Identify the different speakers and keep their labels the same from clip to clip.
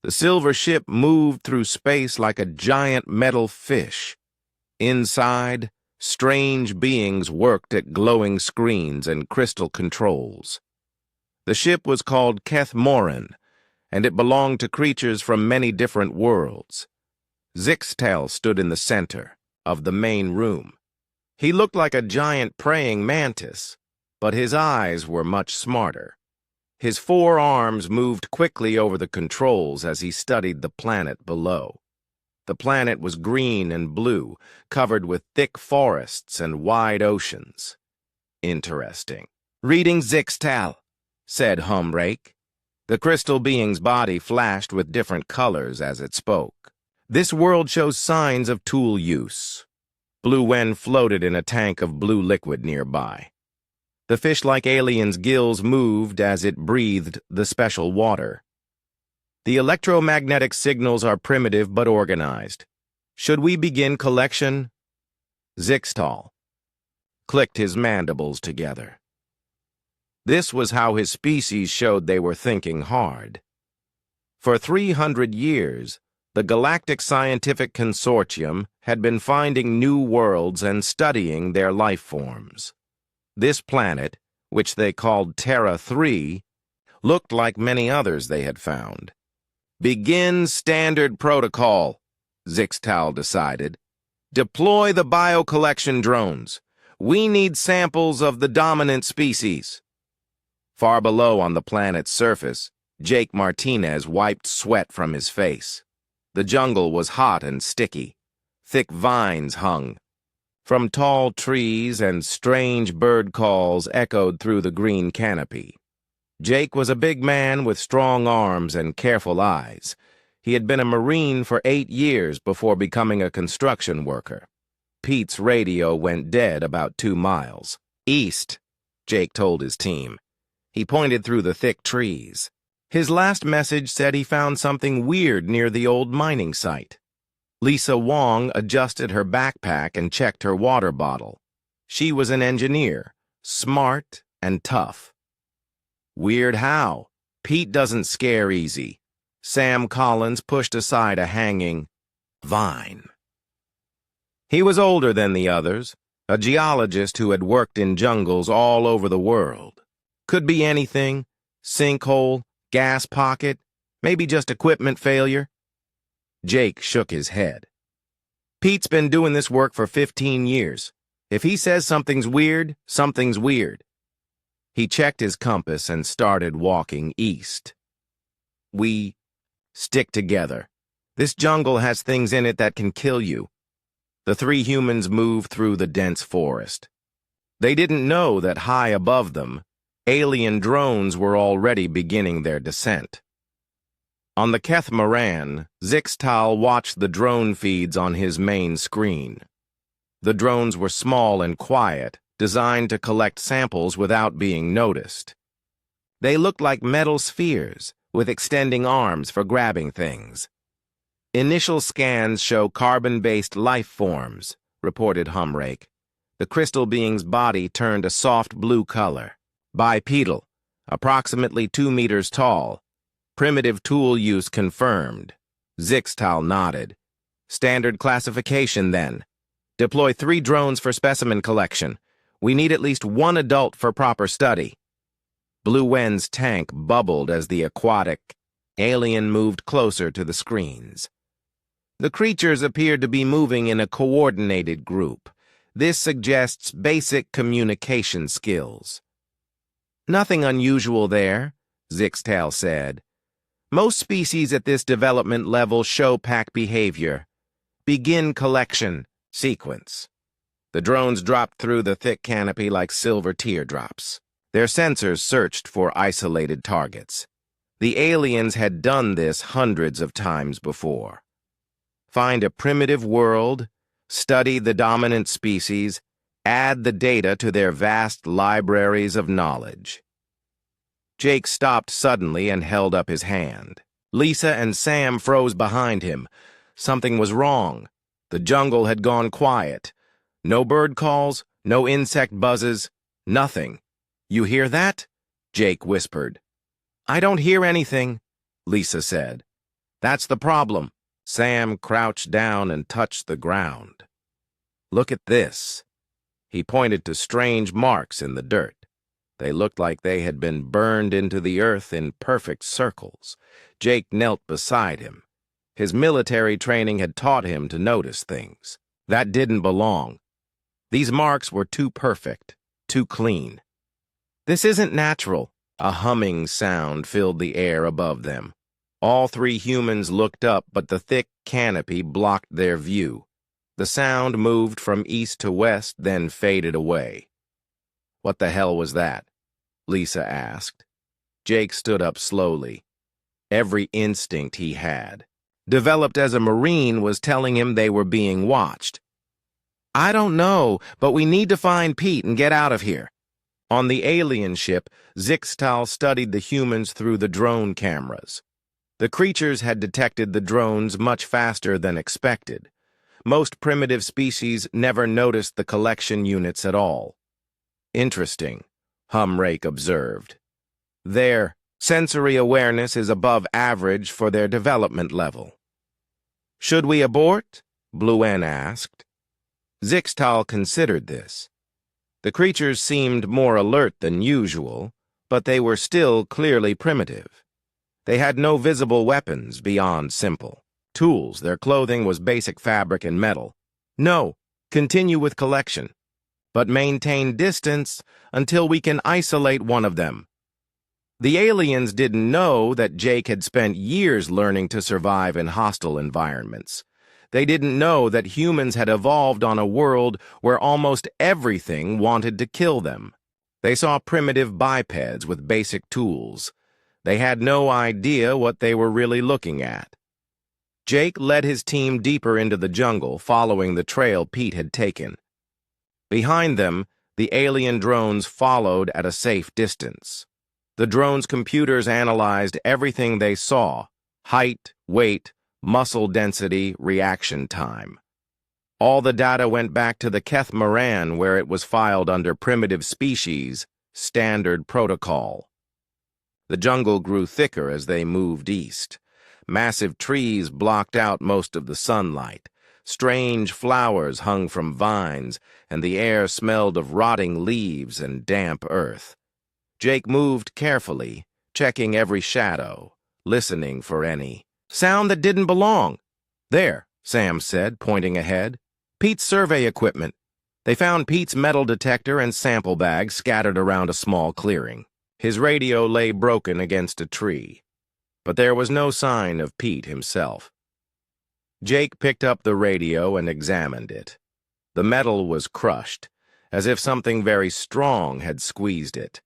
Speaker 1: The silver ship moved through space like a giant metal fish. Inside, strange beings worked at glowing screens and crystal controls. The ship was called Kethmoran, and it belonged to creatures from many different worlds. Zixtel stood in the center of the main room. He looked like a giant praying mantis, but his eyes were much smarter. His 4 arms moved quickly over the controls as he studied the planet below. The planet was green and blue, covered with thick forests and wide oceans. Interesting. "Reading Zixtal," said Humrake. The crystal being's body flashed with different colors as it spoke. "This world shows signs of tool use." Blue Wen floated in a tank of blue liquid nearby. The fish-like alien's gills moved as it breathed the special water. "The electromagnetic signals are primitive but organized. Should we begin collection?" Zixtal clicked his mandibles together. This was how his species showed they were thinking hard. For 300 years, the Galactic Scientific Consortium had been finding new worlds and studying their life forms. This planet, which they called Terra 3, looked like many others they had found. "Begin standard protocol," Zixtal decided. "Deploy the biocollection drones. We need samples of the dominant species." Far below on the planet's surface, Jake Martinez wiped sweat from his face. The jungle was hot and sticky. Thick vines hung from tall trees, and strange bird calls echoed through the green canopy. Jake was a big man with strong arms and careful eyes. He had been a Marine for 8 years before becoming a construction worker. Pete's radio went dead about 2 miles east, Jake told his team. He pointed through the thick trees. His last message said he found something weird near the old mining site. Lisa Wong adjusted her backpack and checked her water bottle. She was an engineer, smart and tough. "Weird how? Pete doesn't scare easy." Sam Collins pushed aside a hanging vine. He was older than the others, a geologist who had worked in jungles all over the world. Could be anything: sinkhole, gas pocket, maybe just equipment failure. Jake shook his head. "Pete's been doing this work for 15 years. If he says something's weird, something's weird." He checked his compass and started walking east. "We stick together. This jungle has things in it that can kill you." The 3 humans moved through the dense forest. They didn't know that high above them, alien drones were already beginning their descent. On the Kethmoran, Zixtal watched the drone feeds on his main screen. The drones were small and quiet, designed to collect samples without being noticed. They looked like metal spheres, with extending arms for grabbing things. "Initial scans show carbon-based life forms," reported Humrake. The crystal being's body turned a soft blue color. "Bipedal, approximately 2 meters tall. Primitive tool use confirmed." Zixtal nodded. "Standard classification, then. Deploy 3 drones for specimen collection. We need at least 1 adult for proper study." Blue Wen's tank bubbled as the aquatic alien moved closer to the screens. The creatures appeared to be moving in a coordinated group. This suggests basic communication skills. "Nothing unusual there," Zixtal said. "Most species at this development level show pack behavior. Begin collection sequence." The drones dropped through the thick canopy like silver teardrops. Their sensors searched for isolated targets. The aliens had done this hundreds of times before. Find a primitive world, study the dominant species, add the data to their vast libraries of knowledge. Jake stopped suddenly and held up his hand. Lisa and Sam froze behind him. Something was wrong. The jungle had gone quiet. No bird calls, no insect buzzes, nothing. "You hear that?" Jake whispered. "I don't hear anything," Lisa said. That's the problem. Sam crouched down and touched the ground. Look at this. He pointed to strange marks in the dirt. They looked like they had been burned into the earth in perfect circles. Jake knelt beside him. His military training had taught him to notice things. That didn't belong. These marks were too perfect, too clean. This isn't natural. A humming sound filled the air above them. All three humans looked up, but the thick canopy blocked their view. The sound moved from east to west, then faded away. What the hell was that? Lisa asked. Jake stood up slowly. Every instinct he had, developed as a Marine, was telling him they were being watched. I don't know, but we need to find Pete and get out of here. On the alien ship, Zixtal studied the humans through the drone cameras. The creatures had detected the drones much faster than expected. Most primitive species never noticed the collection units at all. Interesting, Humrake observed. Their sensory awareness is above average for their development level. Should we abort? Bluen asked. Zixtal considered this. The creatures seemed more alert than usual, but they were still clearly primitive. They had no visible weapons beyond simple tools. Their clothing was basic fabric and metal. No, continue with collection, but maintain distance until we can isolate one of them. The aliens didn't know that Jake had spent years learning to survive in hostile environments. They didn't know that humans had evolved on a world where almost everything wanted to kill them. They saw primitive bipeds with basic tools. They had no idea what they were really looking at. Jake led his team deeper into the jungle, following the trail Pete had taken. Behind them, the alien drones followed at a safe distance. The drones' computers analyzed everything they saw: height, weight, muscle density, reaction time. All the data went back to the Keth Moran, where it was filed under Primitive Species, Standard Protocol. The jungle grew thicker as they moved east. Massive trees blocked out most of the sunlight. Strange flowers hung from vines, and the air smelled of rotting leaves and damp earth. Jake moved carefully, checking every shadow, listening for any sound that didn't belong. There, Sam said, pointing ahead. Pete's survey equipment. They found Pete's metal detector and sample bags scattered around a small clearing. His radio lay broken against a tree, but there was no sign of Pete himself. Jake picked up the radio and examined it. The metal was crushed, as if something very strong had squeezed it.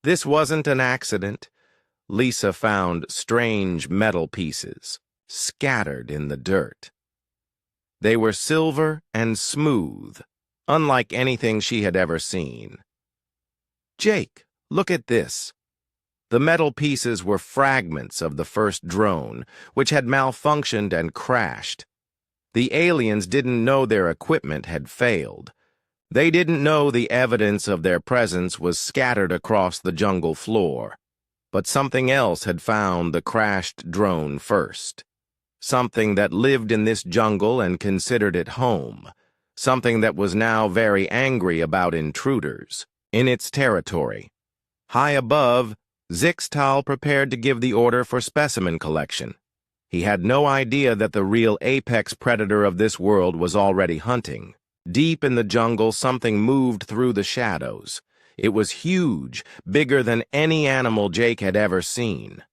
Speaker 1: This wasn't an accident. Lisa found strange metal pieces scattered in the dirt. They were silver and smooth, unlike anything she had ever seen. Jake, look at this. The metal pieces were fragments of the first drone, which had malfunctioned and crashed. The aliens didn't know their equipment had failed. They didn't know the evidence of their presence was scattered across the jungle floor. But something else had found the crashed drone first. Something that lived in this jungle and considered it home. Something that was now very angry about intruders in its territory. High above, Zixtal prepared to give the order for specimen collection. He had no idea that the real apex predator of this world was already hunting. Deep in the jungle, something moved through the shadows. It was huge, bigger than any animal Jake had ever seen.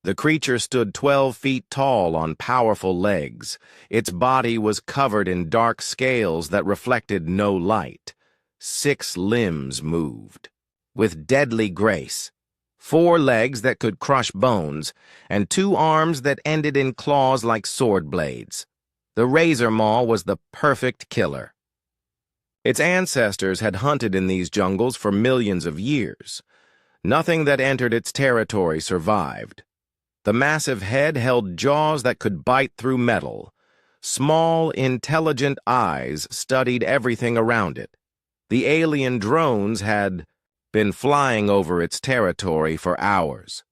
Speaker 1: The creature stood 12 feet tall on powerful legs. Its body was covered in dark scales that reflected no light. 6 limbs moved, with deadly grace. 4 legs that could crush bones, and 2 arms that ended in claws like sword blades. The razor maw was the perfect killer. Its ancestors had hunted in these jungles for millions of years. Nothing that entered its territory survived. The massive head held jaws that could bite through metal. Small, intelligent eyes studied everything around it. The alien drones had been flying over its territory for hours.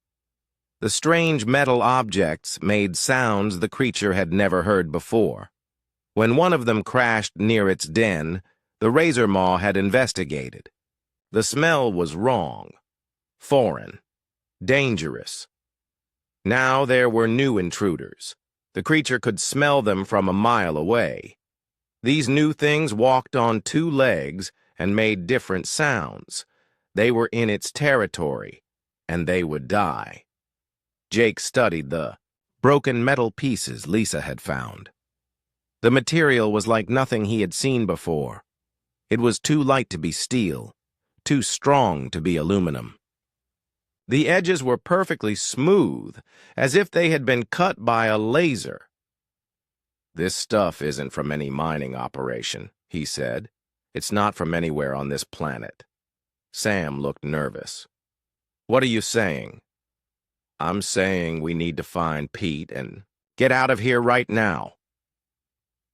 Speaker 1: The strange metal objects made sounds the creature had never heard before. When one of them crashed near its den, the razor maw had investigated. The smell was wrong, foreign, dangerous. Now there were new intruders. The creature could smell them from a mile away. These new things walked on two legs and made different sounds. They were in its territory, and they would die. Jake studied the broken metal pieces Lisa had found. The material was like nothing he had seen before. It was too light to be steel, too strong to be aluminum. The edges were perfectly smooth, as if they had been cut by a laser. "This stuff isn't from any mining operation," he said. "It's not from anywhere on this planet." Sam looked nervous. "What are you saying?" "I'm saying we need to find Pete and get out of here right now."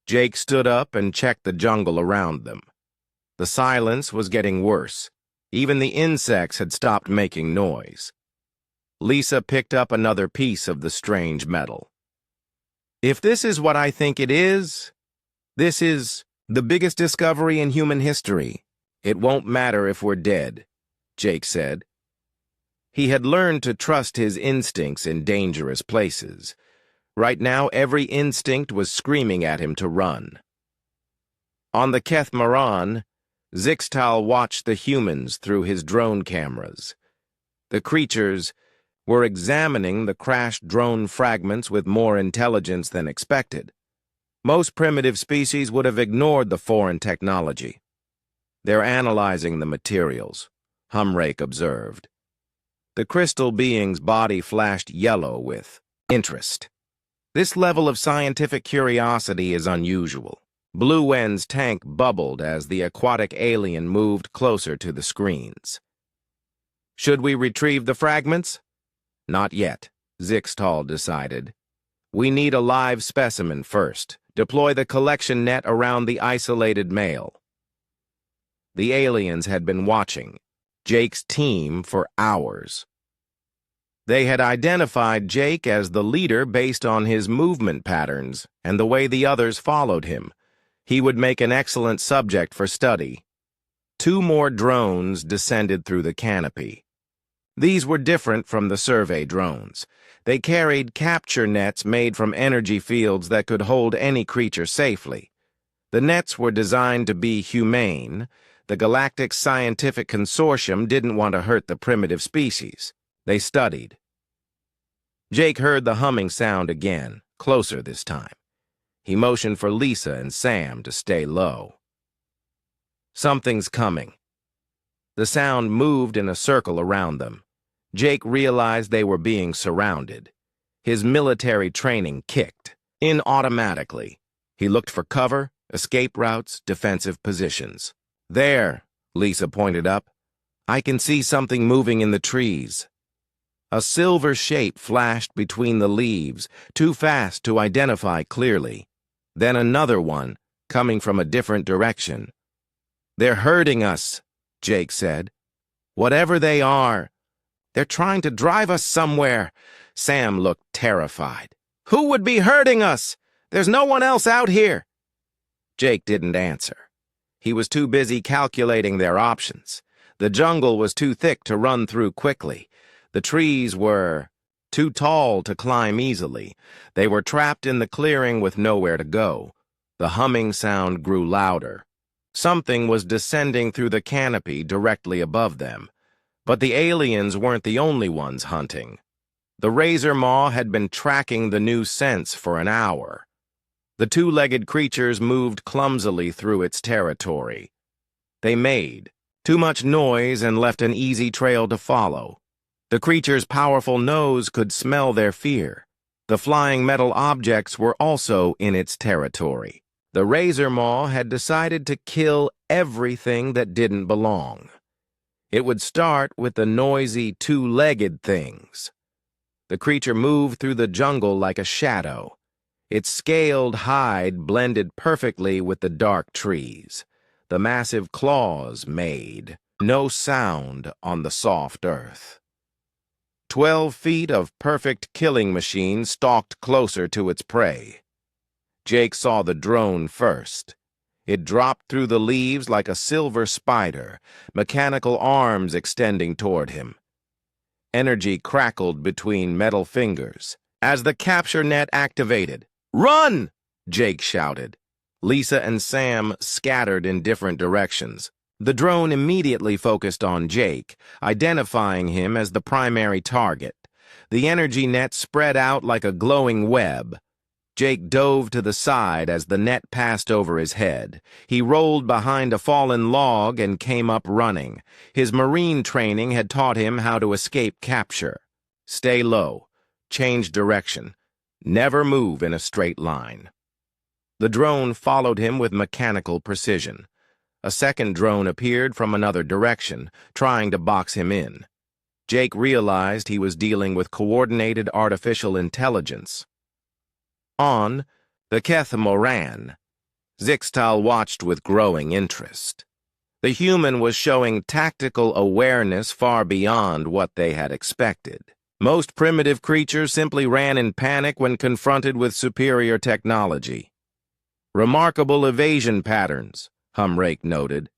Speaker 1: Jake stood up and checked the jungle around them. The silence was getting worse. Even the insects had stopped making noise. Lisa picked up another piece of the strange metal. "If this is what I think it is, this is the biggest discovery in human history. It won't matter if we're dead," Jake said. He had learned to trust his instincts in dangerous places. Right now, every instinct was screaming at him to run. On the Kethmaran, Zixtal watched the humans through his drone cameras. The creatures were examining the crashed drone fragments with more intelligence than expected. Most primitive species would have ignored the foreign technology. "They're analyzing the materials," Humrake observed. The crystal being's body flashed yellow with interest. "This level of scientific curiosity is unusual." Blue Wen's tank bubbled as the aquatic alien moved closer to the screens. "Should we retrieve the fragments?" "Not yet," Zixtal decided. "We need a live specimen first. Deploy the collection net around the isolated male." The aliens had been watching Jake's team for hours. They had identified Jake as the leader based on his movement patterns and the way the others followed him. He would make an excellent subject for study. Two more drones descended through the canopy. These were different from the survey drones. They carried capture nets made from energy fields that could hold any creature safely. The nets were designed to be humane. The Galactic Scientific Consortium didn't want to hurt the primitive species. They studied. Jake heard the humming sound again, closer this time. He motioned for Lisa and Sam to stay low. "Something's coming." The sound moved in a circle around them. Jake realized they were being surrounded. His military training kicked in automatically. He looked for cover, escape routes, defensive positions. "There," Lisa pointed up. "I can see something moving in the trees." A silver shape flashed between the leaves, too fast to identify clearly. Then another one, coming from a different direction. "They're hurting us," Jake said. "Whatever they are, they're trying to drive us somewhere." Sam looked terrified. "Who would be hurting us? There's no one else out here." Jake didn't answer. He was too busy calculating their options. The jungle was too thick to run through quickly. The trees were too tall to climb easily. They were trapped in the clearing with nowhere to go. The humming sound grew louder. Something was descending through the canopy directly above them. But the aliens weren't the only ones hunting. The razor maw had been tracking the new scents for an hour. The two-legged creatures moved clumsily through its territory. They made too much noise and left an easy trail to follow. The creature's powerful nose could smell their fear. The flying metal objects were also in its territory. The razor maw had decided to kill everything that didn't belong. It would start with the noisy two-legged things. The creature moved through the jungle like a shadow. Its scaled hide blended perfectly with the dark trees. The massive claws made no sound on the soft earth. 12 feet of perfect killing machine stalked closer to its prey. Jake saw the drone first. It dropped through the leaves like a silver spider, mechanical arms extending toward him. Energy crackled between metal fingers. As the capture net activated, "Run!" Jake shouted. Lisa and Sam scattered in different directions. The drone immediately focused on Jake, identifying him as the primary target. The energy net spread out like a glowing web. Jake dove to the side as the net passed over his head. He rolled behind a fallen log and came up running. His marine training had taught him how to escape capture. Stay low, change direction, never move in a straight line. The drone followed him with mechanical precision. A second drone appeared from another direction, trying to box him in. Jake realized he was dealing with coordinated artificial intelligence. On the Catamaran, Zixtal watched with growing interest. The human was showing tactical awareness far beyond what they had expected. Most primitive creatures simply ran in panic when confronted with superior technology. "Remarkable evasion patterns," Humrake noted.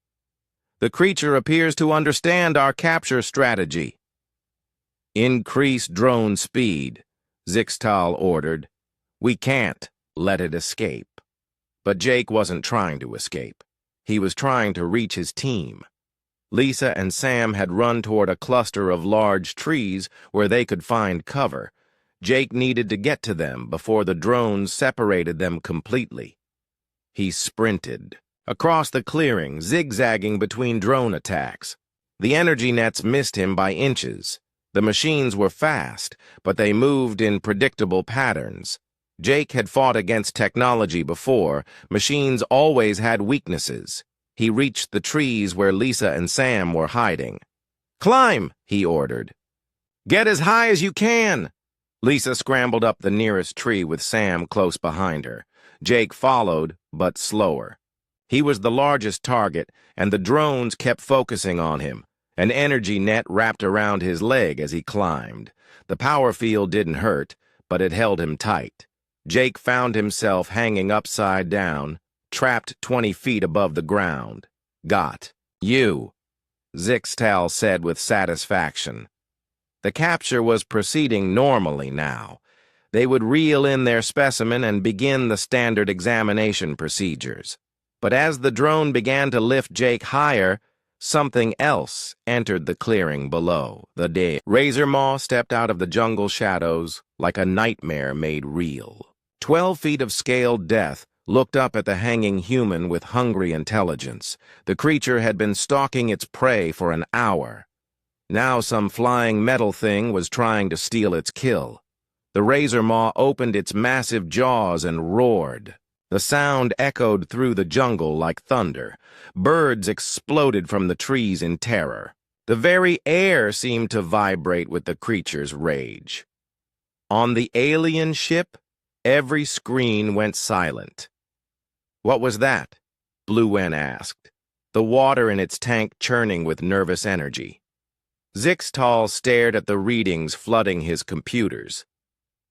Speaker 1: "The creature appears to understand our capture strategy." "Increase drone speed," Zixtal ordered. "We can't let it escape." But Jake wasn't trying to escape. He was trying to reach his team. Lisa and Sam had run toward a cluster of large trees where they could find cover. Jake needed to get to them before the drones separated them completely. He sprinted across the clearing, zigzagging between drone attacks. The energy nets missed him by inches. The machines were fast, but they moved in predictable patterns. Jake had fought against technology before. Machines always had weaknesses. He reached the trees where Lisa and Sam were hiding. "Climb," he ordered. "Get as high as you can." Lisa scrambled up the nearest tree with Sam close behind her. Jake followed, but slower. He was the largest target, and the drones kept focusing on him. An energy net wrapped around his leg as he climbed. The power field didn't hurt, but it held him tight. Jake found himself hanging upside down, trapped 20 feet above the ground. "Got you," Zixtal said with satisfaction. The capture was proceeding normally now. They would reel in their specimen and begin the standard examination procedures. But as the drone began to lift Jake higher, something else entered the clearing below. The Razor Maw stepped out of the jungle shadows like a nightmare made real. 12 feet of scaled death looked up at the hanging human with hungry intelligence. The creature had been stalking its prey for an hour. Now some flying metal thing was trying to steal its kill. The Razor Maw opened its massive jaws and roared. The sound echoed through the jungle like thunder. Birds exploded from the trees in terror. The very air seemed to vibrate with the creature's rage. On the alien ship, every screen went silent. "What was that?" Blue Wen asked, the water in its tank churning with nervous energy. Zixtal stared at the readings flooding his computers.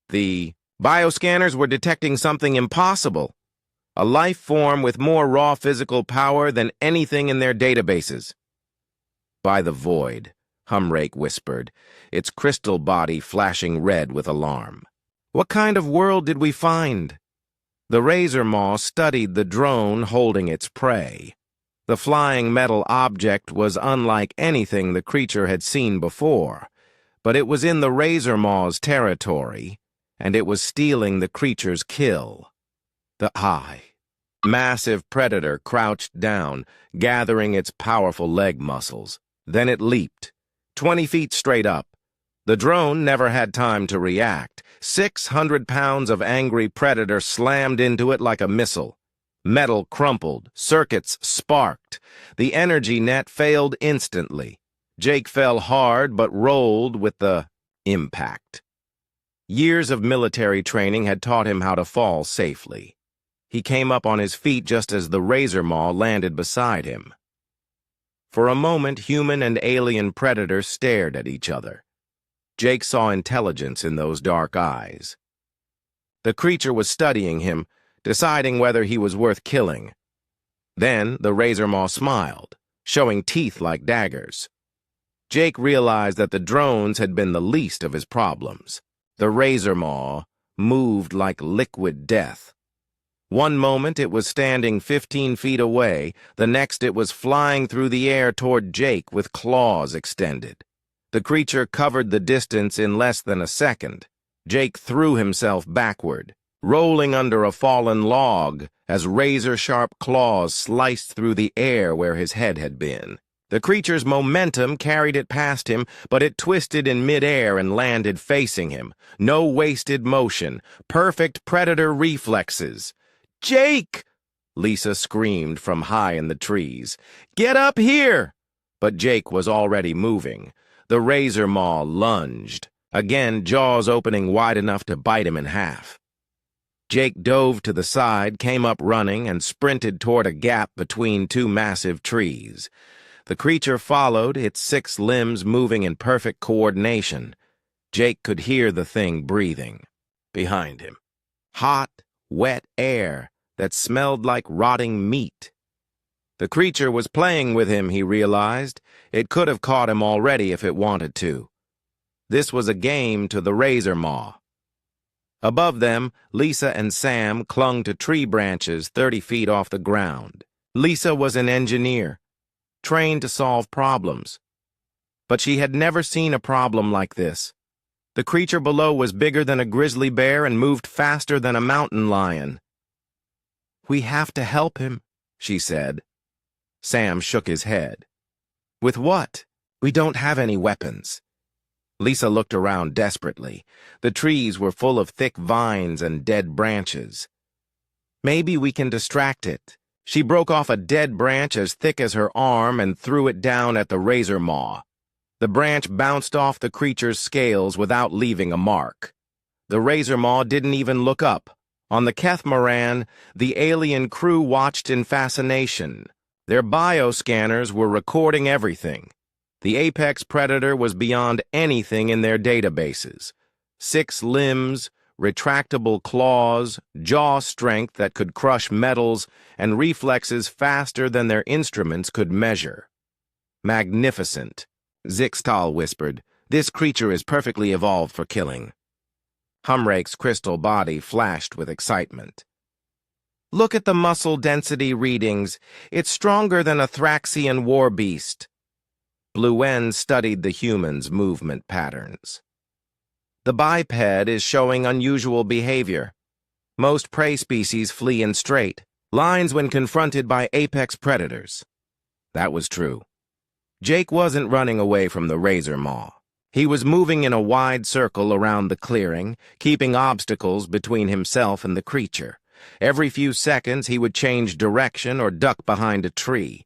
Speaker 1: The bioscanners were detecting something impossible. A life form with more raw physical power than anything in their databases. "By the void," Humrake whispered, its crystal body flashing red with alarm. "What kind of world did we find?" The Razor Maw studied the drone holding its prey. The flying metal object was unlike anything the creature had seen before, but it was in the Razor Maw's territory, and it was stealing the creature's kill. The massive predator crouched down, gathering its powerful leg muscles. Then it leaped, 20 feet straight up. The drone never had time to react. 600 pounds of angry predator slammed into it like a missile. Metal crumpled, circuits sparked. The energy net failed instantly. Jake fell hard but rolled with the impact. Years of military training had taught him how to fall safely. He came up on his feet just as the Razor Maw landed beside him. For a moment, human and alien predators stared at each other. Jake saw intelligence in those dark eyes. The creature was studying him, deciding whether he was worth killing. Then the razor maw smiled, showing teeth like daggers. Jake realized that the drones had been the least of his problems. The razor maw moved like liquid death. One moment it was standing 15 feet away, the next it was flying through the air toward Jake with claws extended. The creature covered the distance in less than a second. Jake threw himself backward, rolling under a fallen log as razor-sharp claws sliced through the air where his head had been. The creature's momentum carried it past him, but it twisted in midair and landed facing him. No wasted motion, perfect predator reflexes. "Jake!" Lisa screamed from high in the trees. "Get up here!" But Jake was already moving. The razor maw lunged, again jaws opening wide enough to bite him in half. Jake dove to the side, came up running, and sprinted toward a gap between two massive trees. The creature followed, its 6 limbs moving in perfect coordination. Jake could hear the thing breathing behind him. Hot, wet air that smelled like rotting meat. The creature was playing with him, he realized. It could have caught him already if it wanted to. This was a game to the razor maw. Above them, Lisa and Sam clung to tree branches 30 feet off the ground. Lisa was an engineer, trained to solve problems. But she had never seen a problem like this. The creature below was bigger than a grizzly bear and moved faster than a mountain lion. "We have to help him," she said. Sam shook his head. "With what? We don't have any weapons." Lisa looked around desperately. The trees were full of thick vines and dead branches. "Maybe we can distract it." She broke off a dead branch as thick as her arm and threw it down at the razor maw. The branch bounced off the creature's scales without leaving a mark. The razor maw didn't even look up. On the Kethmaran, the alien crew watched in fascination. Their bioscanners were recording everything. The apex predator was beyond anything in their databases. 6 limbs, retractable claws, jaw strength that could crush metals, and reflexes faster than their instruments could measure. "Magnificent," Zixtal whispered. "This creature is perfectly evolved for killing." Humrake's crystal body flashed with excitement. "Look at the muscle density readings. It's stronger than a Thraxian war beast." Bluen studied the human's movement patterns. "The biped is showing unusual behavior. Most prey species flee in straight lines when confronted by apex predators." That was true. Jake wasn't running away from the razor maw. He was moving in a wide circle around the clearing, keeping obstacles between himself and the creature. Every few seconds he would change direction or duck behind a tree.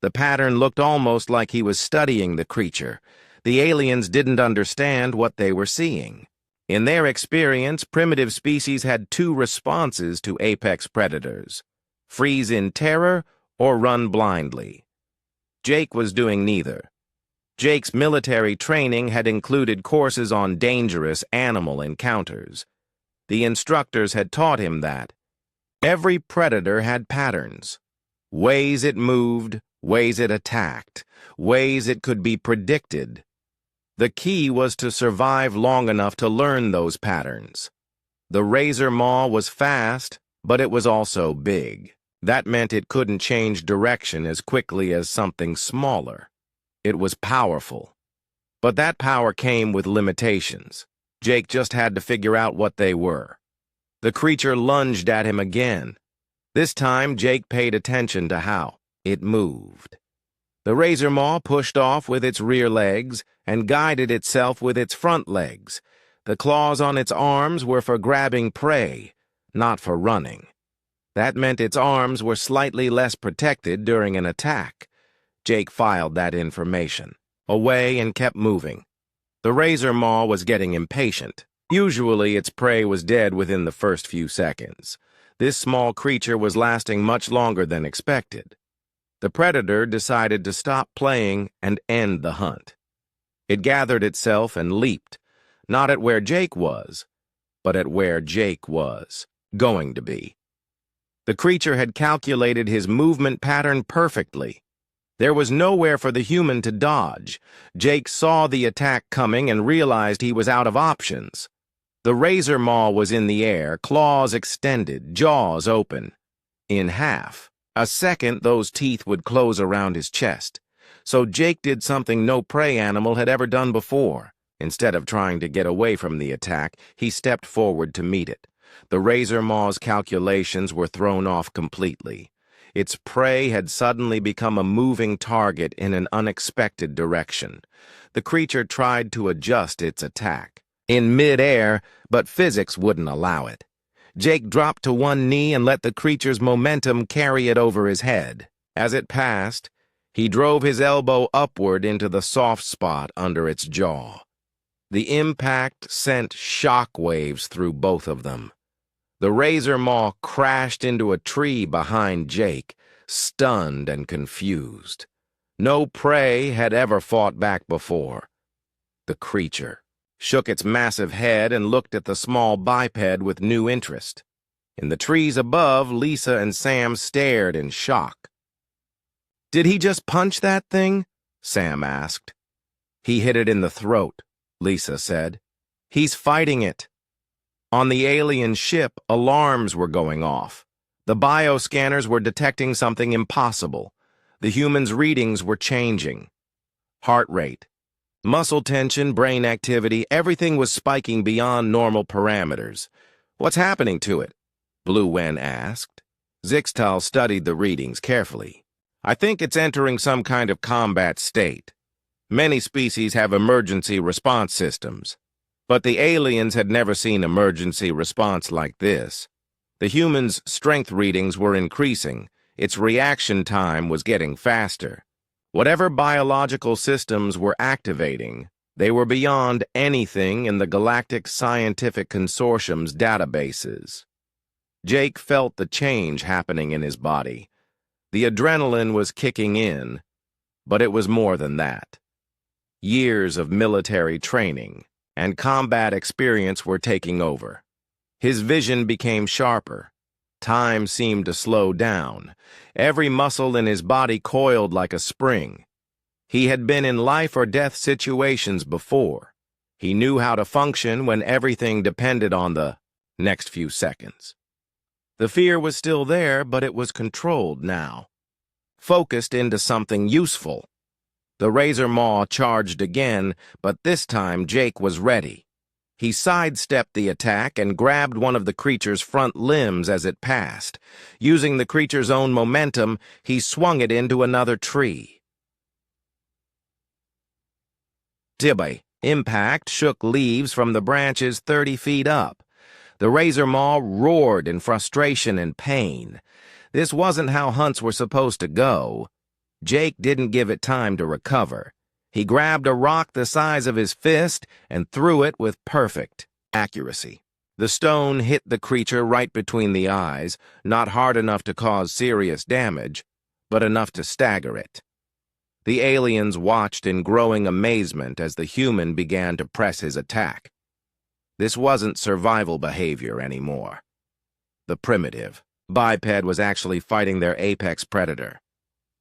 Speaker 1: The pattern looked almost like he was studying the creature. The aliens didn't understand what they were seeing. In their experience, primitive species had 2 responses to apex predators: freeze in terror or run blindly. Jake was doing neither. Jake's military training had included courses on dangerous animal encounters. The instructors had taught him that every predator had patterns, ways it moved, ways it attacked, ways it could be predicted. The key was to survive long enough to learn those patterns. The razor maw was fast, but it was also big. That meant it couldn't change direction as quickly as something smaller. It was powerful. But that power came with limitations. Jake just had to figure out what they were. The creature lunged at him again. This time, Jake paid attention to how it moved. The razor maw pushed off with its rear legs and guided itself with its front legs. The claws on its arms were for grabbing prey, not for running. That meant its arms were slightly less protected during an attack. Jake filed that information away and kept moving. The razor maw was getting impatient. Usually its prey was dead within the first few seconds. This small creature was lasting much longer than expected. The predator decided to stop playing and end the hunt. It gathered itself and leaped, Not at where Jake was, but at where Jake was going to be. The creature had calculated his movement pattern perfectly. There was nowhere for the human to dodge. Jake saw the attack coming and realized he was out of options. The razor maw was in the air, claws extended, jaws open. In half. A second, those teeth would close around his chest. So Jake did something no prey animal had ever done before. Instead of trying to get away from the attack, he stepped forward to meet it. The razor maw's calculations were thrown off completely. Its prey had suddenly become a moving target in an unexpected direction. The creature tried to adjust its attack in mid-air, but physics wouldn't allow it. Jake dropped to one knee and let the creature's momentum carry it over his head. As it passed, he drove his elbow upward into the soft spot under its jaw. The impact sent shock waves through both of them. The razor maw crashed into a tree behind Jake, stunned and confused. No prey had ever fought back before. The creature shook its massive head and looked at the small biped with new interest. In the trees above, Lisa and Sam stared in shock. "Did he just punch that thing?" Sam asked. "He hit it in the throat," Lisa said. "He's fighting it." On the alien ship, alarms were going off. The bioscanners were detecting something impossible. The humans' readings were changing. Heart rate, muscle tension, brain activity, everything was spiking beyond normal parameters. "What's happening to it?" Blue Wen asked. Zixtal studied the readings carefully. "I think it's entering some kind of combat state. Many species have emergency response systems, but the aliens had never seen emergency response like this. The humans' strength readings were increasing. Its reaction time was getting faster. Whatever biological systems were activating, they were beyond anything in the Galactic Scientific Consortium's databases." Jake felt the change happening in his body. The adrenaline was kicking in, but it was more than that. Years of military training and combat experience were taking over. His vision became sharper. Time seemed to slow down. Every muscle in his body coiled like a spring. He had been in life-or-death situations before. He knew how to function when everything depended on the next few seconds. The fear was still there, but it was controlled now, focused into something useful. The razor maw charged again, but this time Jake was ready. He sidestepped the attack and grabbed one of the creature's front limbs as it passed. Using the creature's own momentum, he swung it into another tree. Tibby, impact shook leaves from the branches 30 feet up. The razor maw roared in frustration and pain. This wasn't how hunts were supposed to go. Jake didn't give it time to recover. He grabbed a rock the size of his fist and threw it with perfect accuracy. The stone hit the creature right between the eyes, not hard enough to cause serious damage, but enough to stagger it. The aliens watched in growing amazement as the human began to press his attack. This wasn't survival behavior anymore. The primitive biped was actually fighting their apex predator.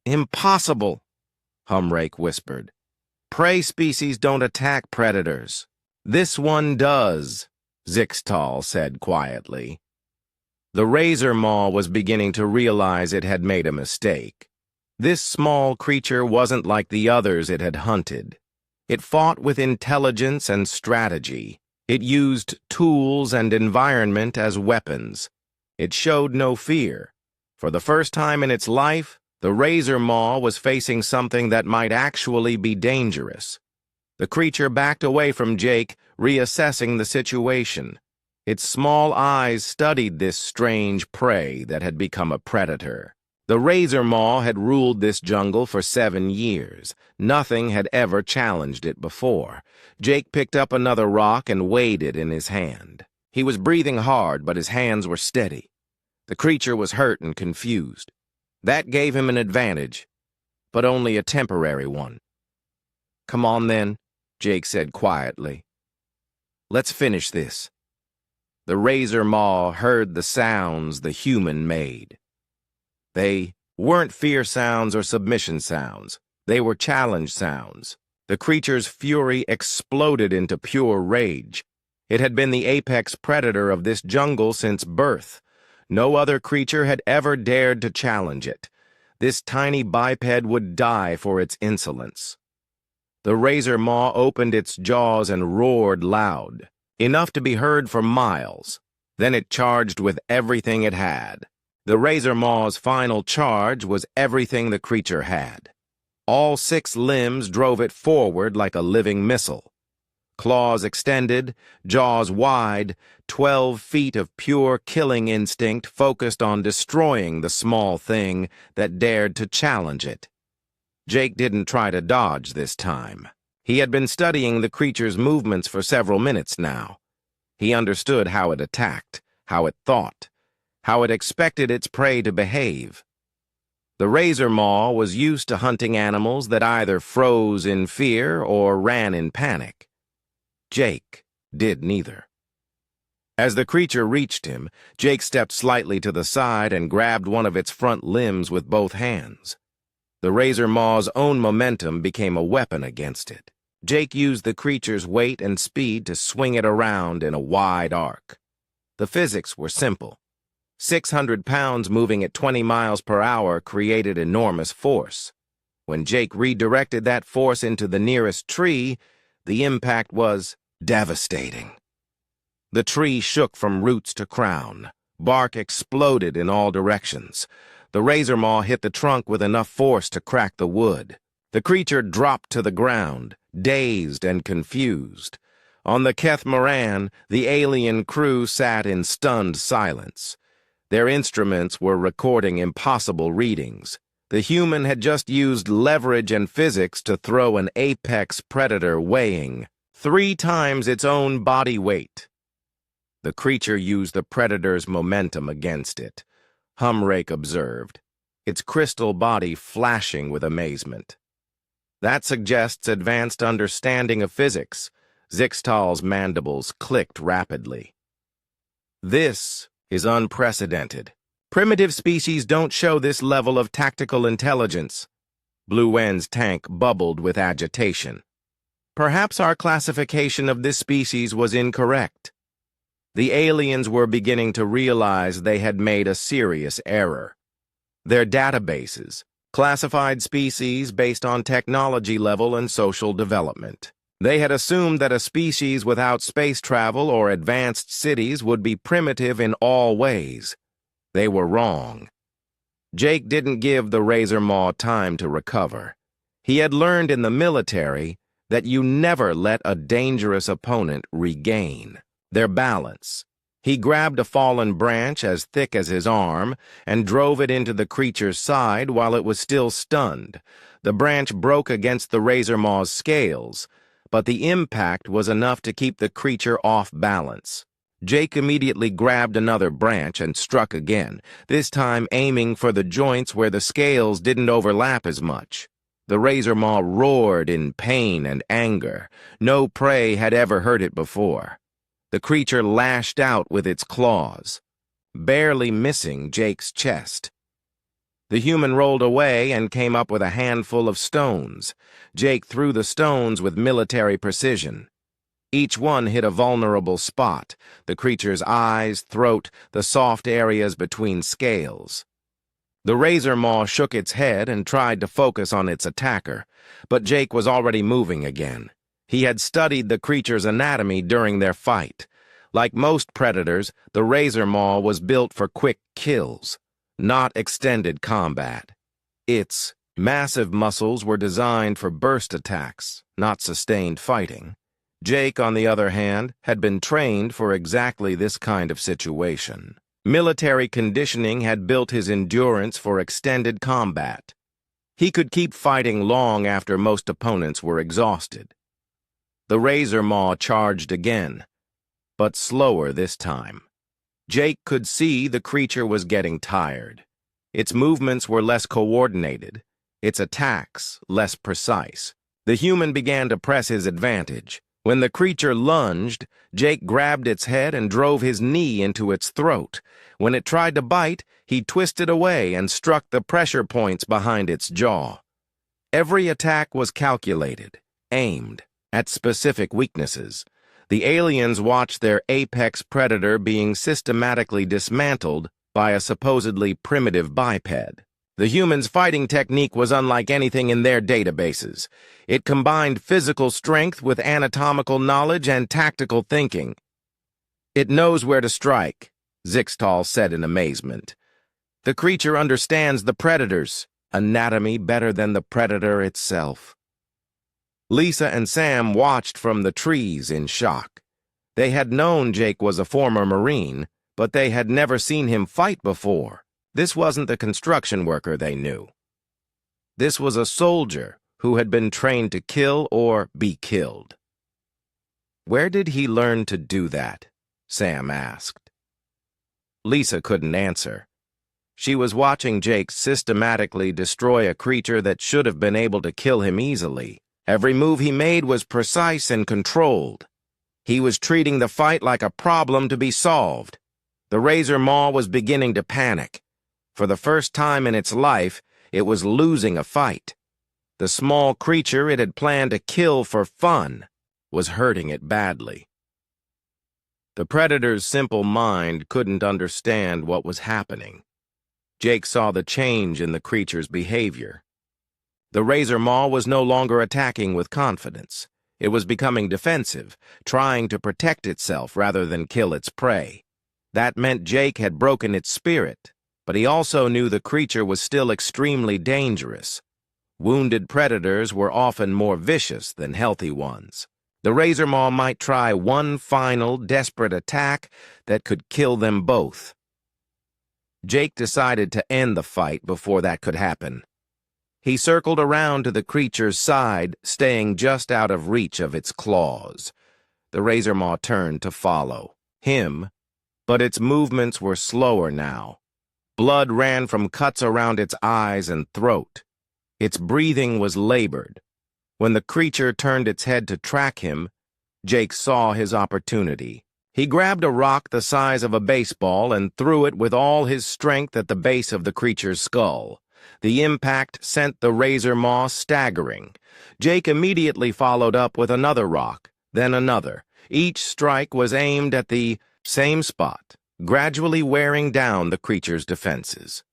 Speaker 1: "Impossible," Humrake whispered. "Prey species don't attack predators." "This one does," Zixtal said quietly. The razor maw was beginning to realize it had made a mistake. This small creature wasn't like the others it had hunted. It fought with intelligence and strategy. It used tools and environment as weapons. It showed no fear. For the first time in its life, the razor maw was facing something that might actually be dangerous. The creature backed away from Jake, reassessing the situation. Its small eyes studied this strange prey that had become a predator. The razor maw had ruled this jungle for 7 years. Nothing had ever challenged it before. Jake picked up another rock and weighed it in his hand. He was breathing hard, but his hands were steady. The creature was hurt and confused. That gave him an advantage, but only a temporary one. "Come on then," Jake said quietly. Let's finish this. The razor maw heard the sounds the human made. They weren't fear sounds or submission sounds. They were challenge sounds. The creature's fury exploded into pure rage. It had been the apex predator of this jungle since birth. No other creature had ever dared to challenge it. This tiny biped would die for its insolence. The razor maw opened its jaws and roared loud, enough to be heard for miles. Then it charged with everything it had. The razor maw's final charge was everything the creature had. All 6 limbs drove it forward like a living missile. Claws extended, jaws wide, 12 feet of pure killing instinct focused on destroying the small thing that dared to challenge it. Jake didn't try to dodge this time. He had been studying the creature's movements for several minutes now. He understood how it attacked, how it thought, how it expected its prey to behave. The razor maw was used to hunting animals that either froze in fear or ran in panic. Jake did neither. As the creature reached him, Jake stepped slightly to the side and grabbed one of its front limbs with both hands. The razor maw's own momentum became a weapon against it. Jake used the creature's weight and speed to swing it around in a wide arc. The physics were simple. 600 pounds moving at 20 miles per hour created enormous force. When Jake redirected that force into the nearest tree, the impact was devastating. The tree shook from roots to crown. Bark exploded in all directions. The razor maw hit the trunk with enough force to crack the wood. The creature dropped to the ground, dazed and confused. On the Keth-Moran, the alien crew sat in stunned silence. Their instruments were recording impossible readings. The human had just used leverage and physics to throw an apex predator weighing 3 times its own body weight. The creature used the predator's momentum against it, Humrake observed, its crystal body flashing with amazement. That suggests advanced understanding of physics. Zixtal's mandibles clicked rapidly. This is unprecedented. Primitive species don't show this level of tactical intelligence. Blue Wen's tank bubbled with agitation. Perhaps our classification of this species was incorrect. The aliens were beginning to realize they had made a serious error. Their databases classified species based on technology level and social development. They had assumed that a species without space travel or advanced cities would be primitive in all ways. They were wrong. Jake didn't give the razor maw time to recover. He had learned in the military that you never let a dangerous opponent regain their balance. He grabbed a fallen branch as thick as his arm and drove it into the creature's side while it was still stunned. The branch broke against the razor maw's scales, but the impact was enough to keep the creature off balance. Jake immediately grabbed another branch and struck again, this time aiming for the joints where the scales didn't overlap as much. The razor maw roared in pain and anger. No prey had ever heard it before. The creature lashed out with its claws, barely missing Jake's chest. The human rolled away and came up with a handful of stones. Jake threw the stones with military precision. Each one hit a vulnerable spot, the creature's eyes, throat, the soft areas between scales. The razor maw shook its head and tried to focus on its attacker, but Jake was already moving again. He had studied the creature's anatomy during their fight. Like most predators, the razor maw was built for quick kills, not extended combat. Its massive muscles were designed for burst attacks, not sustained fighting. Jake, on the other hand, had been trained for exactly this kind of situation. Military conditioning had built his endurance for extended combat. He could keep fighting long after most opponents were exhausted. The razor maw charged again, but slower this time. Jake could see the creature was getting tired. Its movements were less coordinated, its attacks less precise. The human began to press his advantage. When the creature lunged, Jake grabbed its head and drove his knee into its throat. When it tried to bite, he twisted away and struck the pressure points behind its jaw. Every attack was calculated, aimed at specific weaknesses. The aliens watched their apex predator being systematically dismantled by a supposedly primitive biped. The humans' fighting technique was unlike anything in their databases. It combined physical strength with anatomical knowledge and tactical thinking. "It knows where to strike," Zixtal said in amazement. "The creature understands the predator's anatomy better than the predator itself." Lisa and Sam watched from the trees in shock. They had known Jake was a former Marine, but they had never seen him fight before. This wasn't the construction worker they knew. This was a soldier who had been trained to kill or be killed. "Where did he learn to do that?" Sam asked. Lisa couldn't answer. She was watching Jake systematically destroy a creature that should have been able to kill him easily. Every move he made was precise and controlled. He was treating the fight like a problem to be solved. The Razor Maw was beginning to panic. For the first time in its life, it was losing a fight. The small creature it had planned to kill for fun was hurting it badly. The predator's simple mind couldn't understand what was happening. Jake saw the change in the creature's behavior. The Razor Maw was no longer attacking with confidence. It was becoming defensive, trying to protect itself rather than kill its prey. That meant Jake had broken its spirit, but he also knew the creature was still extremely dangerous. Wounded predators were often more vicious than healthy ones. The Razor Maw might try one final, desperate attack that could kill them both. Jake decided to end the fight before that could happen. He circled around to the creature's side, staying just out of reach of its claws. The Razor Maw turned to follow him, but its movements were slower now. Blood ran from cuts around its eyes and throat. Its breathing was labored. When the creature turned its head to track him, Jake saw his opportunity. He grabbed a rock the size of a baseball and threw it with all his strength at the base of the creature's skull. The impact sent the Razor Maw staggering. Jake immediately followed up with another rock, then another. Each strike was aimed at the same spot, gradually wearing down the creature's defenses.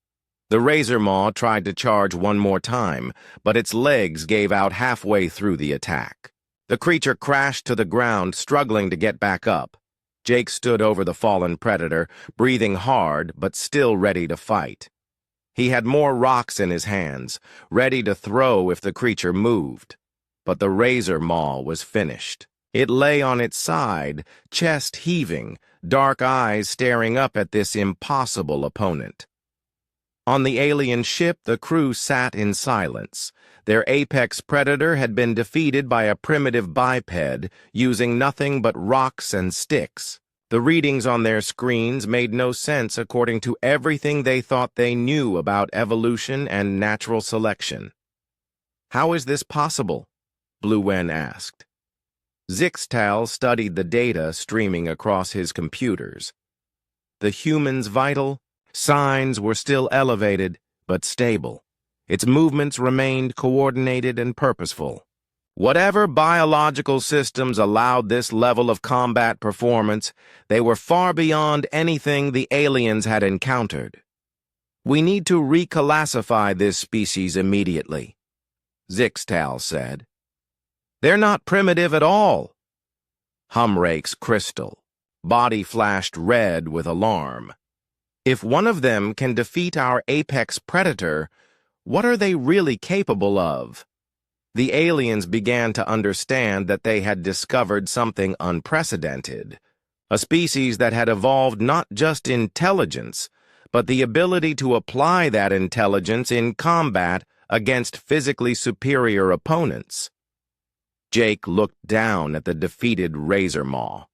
Speaker 1: The Razor Maw tried to charge one more time, but its legs gave out halfway through the attack. The creature crashed to the ground, struggling to get back up. Jake stood over the fallen predator, breathing hard but still ready to fight. He had more rocks in his hands, ready to throw if the creature moved. But the Razor Maw was finished. It lay on its side, chest heaving, dark eyes staring up at this impossible opponent. On the alien ship, the crew sat in silence. Their apex predator had been defeated by a primitive biped using nothing but rocks and sticks. The readings on their screens made no sense according to everything they thought they knew about evolution and natural selection. "How is this possible?" Blue Wen asked. Zixtal studied the data streaming across his computers. The human's vital signs were still elevated, but stable. Its movements remained coordinated and purposeful. Whatever biological systems allowed this level of combat performance, they were far beyond anything the aliens had encountered. "We need to reclassify this species immediately," Zixtal said. "They're not primitive at all." Humrake's crystal body flashed red with alarm. "If one of them can defeat our apex predator, what are they really capable of?" The aliens began to understand that they had discovered something unprecedented, a species that had evolved not just intelligence, but the ability to apply that intelligence in combat against physically superior opponents. Jake looked down at the defeated Razor Maw.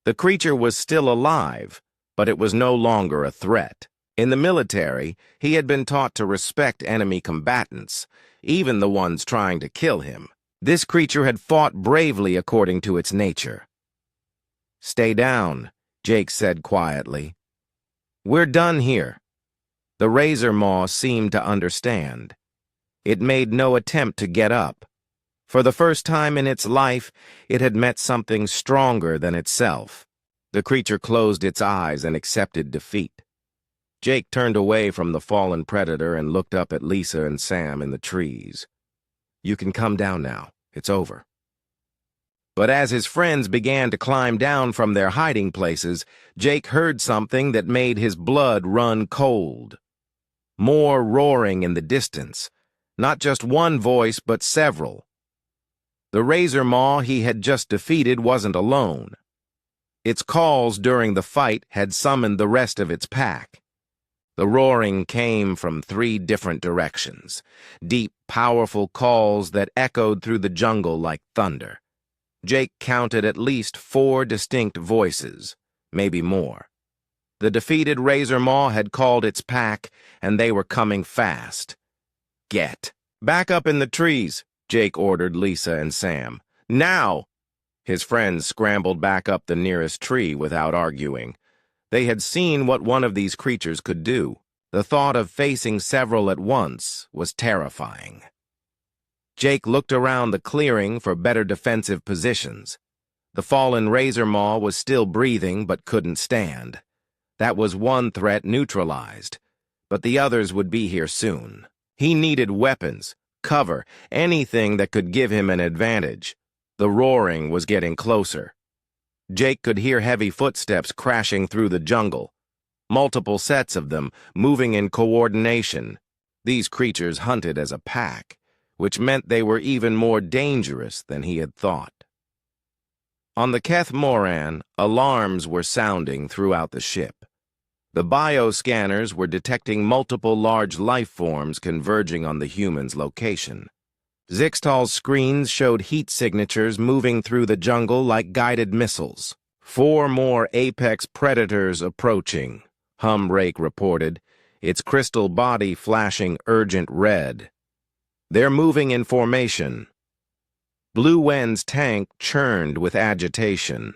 Speaker 1: The creature was still alive, but it was no longer a threat. In the military, he had been taught to respect enemy combatants, even the ones trying to kill him. This creature had fought bravely according to its nature. "Stay down," Jake said quietly. "We're done here." The razor maw seemed to understand. It made no attempt to get up. For the first time in its life, it had met something stronger than itself. The creature closed its eyes and accepted defeat. Jake turned away from the fallen predator and looked up at Lisa and Sam in the trees. "You can come down now. It's over." But as his friends began to climb down from their hiding places, Jake heard something that made his blood run cold. More roaring in the distance. Not just one voice, but several. The razor maw he had just defeated wasn't alone. Its calls during the fight had summoned the rest of its pack. The roaring came from 3 different directions, deep, powerful calls that echoed through the jungle like thunder. Jake counted at least 4 distinct voices, maybe more. The defeated razor maw had called its pack, and they were coming fast. "Get back up in the trees," Jake ordered Lisa and Sam. "Now!" His friends scrambled back up the nearest tree without arguing. They had seen what one of these creatures could do. The thought of facing several at once was terrifying. Jake looked around the clearing for better defensive positions. The fallen razor maw was still breathing but couldn't stand. That was one threat neutralized, but the others would be here soon. He needed weapons, cover, anything that could give him an advantage. The roaring was getting closer. Jake could hear heavy footsteps crashing through the jungle. Multiple sets of them, moving in coordination. These creatures hunted as a pack, which meant they were even more dangerous than he had thought. On the Keth Moran, alarms were sounding throughout the ship. The bioscanners were detecting multiple large life forms converging on the human's location. Zixtal's screens showed heat signatures moving through the jungle like guided missiles. 4 more apex predators approaching, Humrake reported, its crystal body flashing urgent red. "They're moving in formation." Blue Wen's tank churned with agitation.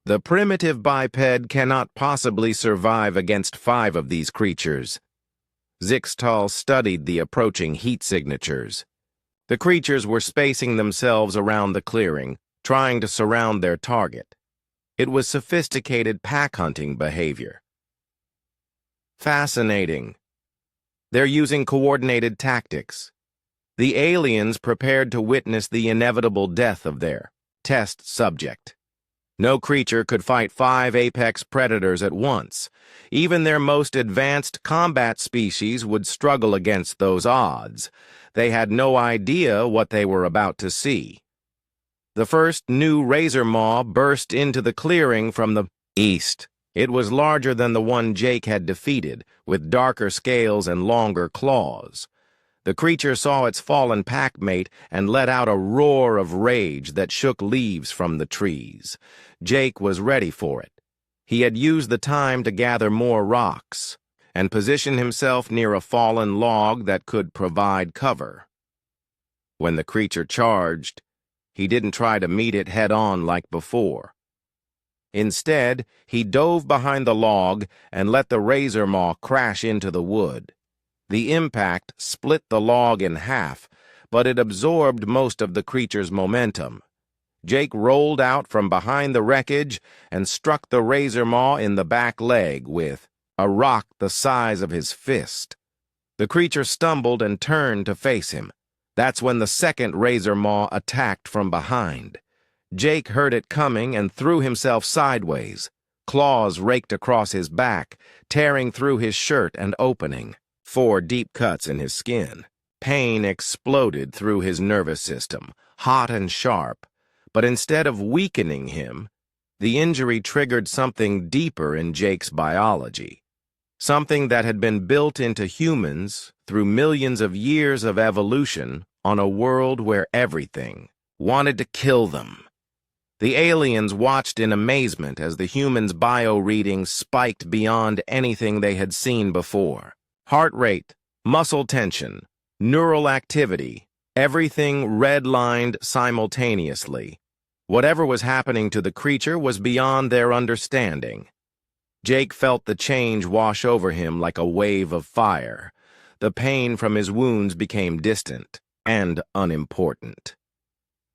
Speaker 1: "The primitive biped cannot possibly survive against 5 of these creatures." Zixtal studied the approaching heat signatures. The creatures were spacing themselves around the clearing, trying to surround their target. It was sophisticated pack-hunting behavior. Fascinating. They're using coordinated tactics. The aliens prepared to witness the inevitable death of their test subject. No creature could fight 5 apex predators at once. Even their most advanced combat species would struggle against those odds. They had no idea what they were about to see. The first new razor maw burst into the clearing from the east. It was larger than the one Jake had defeated, with darker scales and longer claws. The creature saw its fallen packmate and let out a roar of rage that shook leaves from the trees. Jake was ready for it. He had used the time to gather more rocks and position himself near a fallen log that could provide cover. When the creature charged, he didn't try to meet it head-on like before. Instead, he dove behind the log and let the razor maw crash into the wood. The impact split the log in half, but it absorbed most of the creature's momentum. Jake rolled out from behind the wreckage and struck the razor maw in the back leg with a rock the size of his fist. The creature stumbled and turned to face him. That's when the second razor maw attacked from behind. Jake heard it coming and threw himself sideways. Claws raked across his back, tearing through his shirt and opening 4 deep cuts in his skin. Pain exploded through his nervous system, hot and sharp. But instead of weakening him, the injury triggered something deeper in Jake's biology. Something that had been built into humans through millions of years of evolution on a world where everything wanted to kill them. The aliens watched in amazement as the humans' bio-readings spiked beyond anything they had seen before. Heart rate, muscle tension, neural activity, Everything redlined simultaneously. Whatever was happening to the creature was beyond their understanding. Jake felt the change wash over him like a wave of fire. The pain from his wounds became distant and unimportant.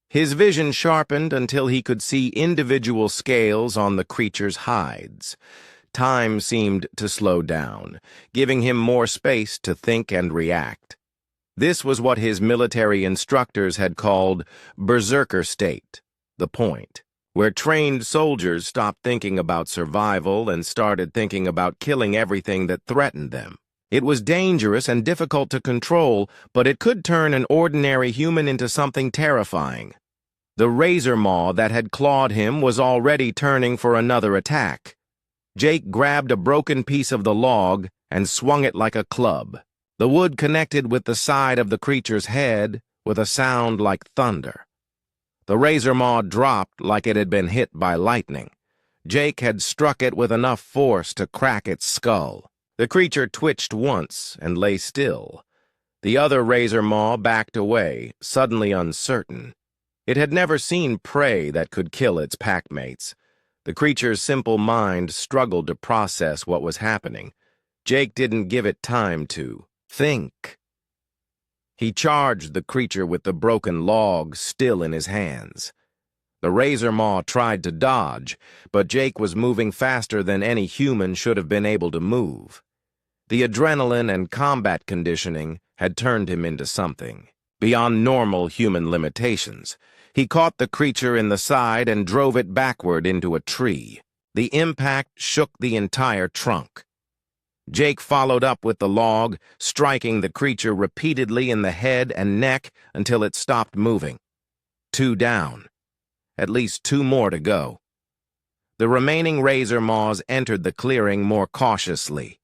Speaker 1: His vision sharpened until he could see individual scales on the creature's hides. Time seemed to slow down, giving him more space to think and react. This was what his military instructors had called berserker state, the point, where trained soldiers stopped thinking about survival and started thinking about killing everything that threatened them. It was dangerous and difficult to control, but it could turn an ordinary human into something terrifying. The razor maw that had clawed him was already turning for another attack. Jake grabbed a broken piece of the log and swung it like a club. The wood connected with the side of the creature's head with a sound like thunder. The razor maw dropped like it had been hit by lightning. Jake had struck it with enough force to crack its skull. The creature twitched once and lay still. The other razor maw backed away, suddenly uncertain. It had never seen prey that could kill its packmates. The creature's simple mind struggled to process what was happening. Jake didn't give it time to think. He charged the creature with the broken log still in his hands. The razor maw tried to dodge, but Jake was moving faster than any human should have been able to move. The adrenaline and combat conditioning had turned him into something beyond normal human limitations. He caught the creature in the side and drove it backward into a tree. The impact shook the entire trunk. Jake followed up with the log, striking the creature repeatedly in the head and neck until it stopped moving. 2 down. At least 2 more to go. The remaining razor maws entered the clearing more cautiously.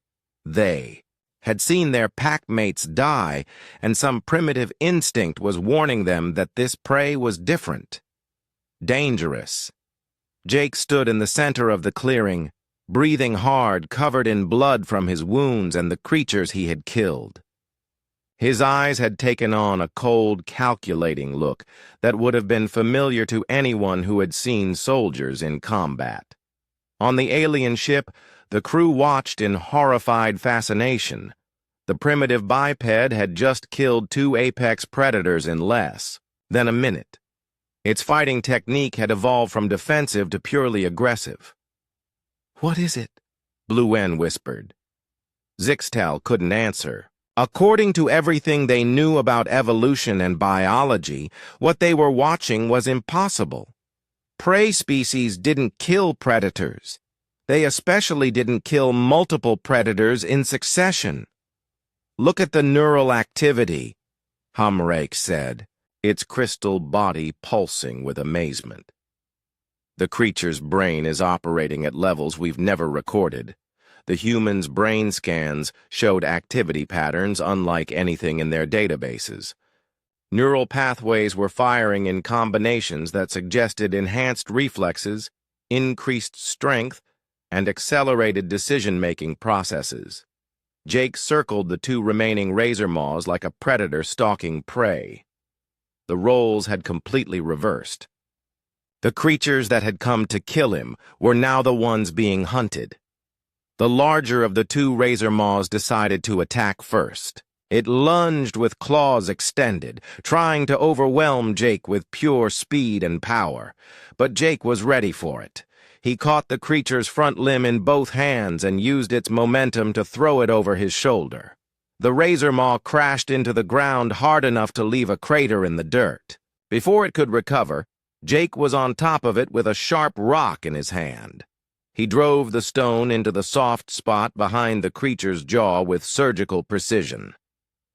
Speaker 1: They had seen their packmates die, and some primitive instinct was warning them that this prey was different. Dangerous. Jake stood in the center of the clearing, breathing hard, covered in blood from his wounds and the creatures he had killed. His eyes had taken on a cold, calculating look that would have been familiar to anyone who had seen soldiers in combat. On the alien ship, the crew watched in horrified fascination. The primitive biped had just killed 2 apex predators in less than a minute. Its fighting technique had evolved from defensive to purely aggressive. "What is it?" Blue N whispered. Zixtal couldn't answer. According to everything they knew about evolution and biology, what they were watching was impossible. Prey species didn't kill predators. They especially didn't kill multiple predators in succession. "Look at the neural activity," Hamrake said, its crystal body pulsing with amazement. "The creature's brain is operating at levels we've never recorded. The human's brain scans showed activity patterns unlike anything in their databases. Neural pathways were firing in combinations that suggested enhanced reflexes, increased strength, and accelerated decision-making processes." Jake circled the 2 remaining razor maws like a predator stalking prey. The roles had completely reversed. The creatures that had come to kill him were now the ones being hunted. The larger of the 2 razor maws decided to attack first. It lunged with claws extended, trying to overwhelm Jake with pure speed and power. But Jake was ready for it. He caught the creature's front limb in both hands and used its momentum to throw it over his shoulder. The razor maw crashed into the ground hard enough to leave a crater in the dirt. Before it could recover, Jake was on top of it with a sharp rock in his hand. He drove the stone into the soft spot behind the creature's jaw with surgical precision.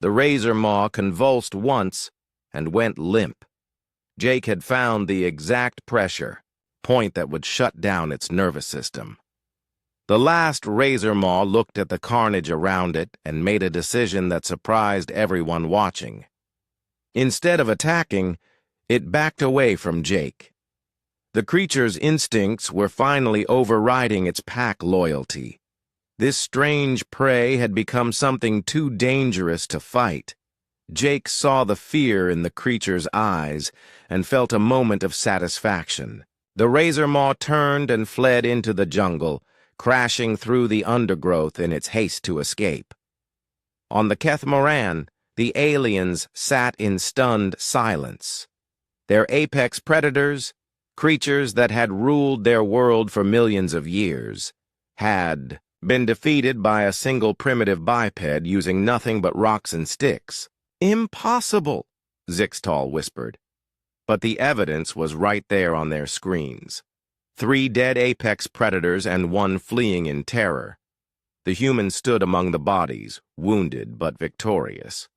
Speaker 1: The razor maw convulsed once and went limp. Jake had found the exact pressure point that would shut down its nervous system. The last razor maw looked at the carnage around it and made a decision that surprised everyone watching. Instead of attacking, it backed away from Jake. The creature's instincts were finally overriding its pack loyalty. This strange prey had become something too dangerous to fight. Jake saw the fear in the creature's eyes and felt a moment of satisfaction. The razor maw turned and fled into the jungle, crashing through the undergrowth in its haste to escape. On the Catamaran, the aliens sat in stunned silence. Their apex predators, creatures that had ruled their world for millions of years, had been defeated by a single primitive biped using nothing but rocks and sticks. "Impossible," Zixtal whispered. But the evidence was right there on their screens. 3 dead apex predators and 1 fleeing in terror. The humans stood among the bodies, wounded but victorious.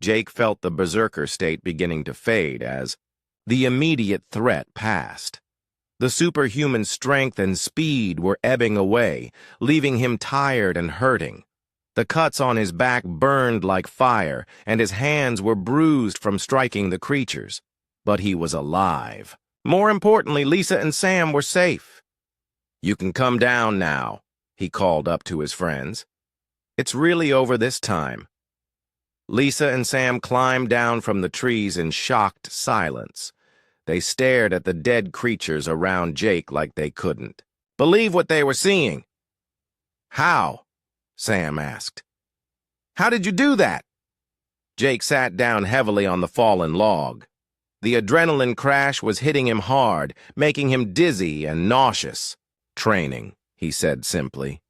Speaker 1: Jake felt the berserker state beginning to fade as the immediate threat passed. The superhuman strength and speed were ebbing away, leaving him tired and hurting. The cuts on his back burned like fire, and his hands were bruised from striking the creatures. But he was alive. More importantly, Lisa and Sam were safe. "You can come down now," he called up to his friends. "It's really over this time." Lisa and Sam climbed down from the trees in shocked silence. They stared at the dead creatures around Jake like they couldn't believe what they were seeing. "How?" Sam asked. "How did you do that?" Jake sat down heavily on the fallen log. The adrenaline crash was hitting him hard, making him dizzy and nauseous. "Training," he said simply,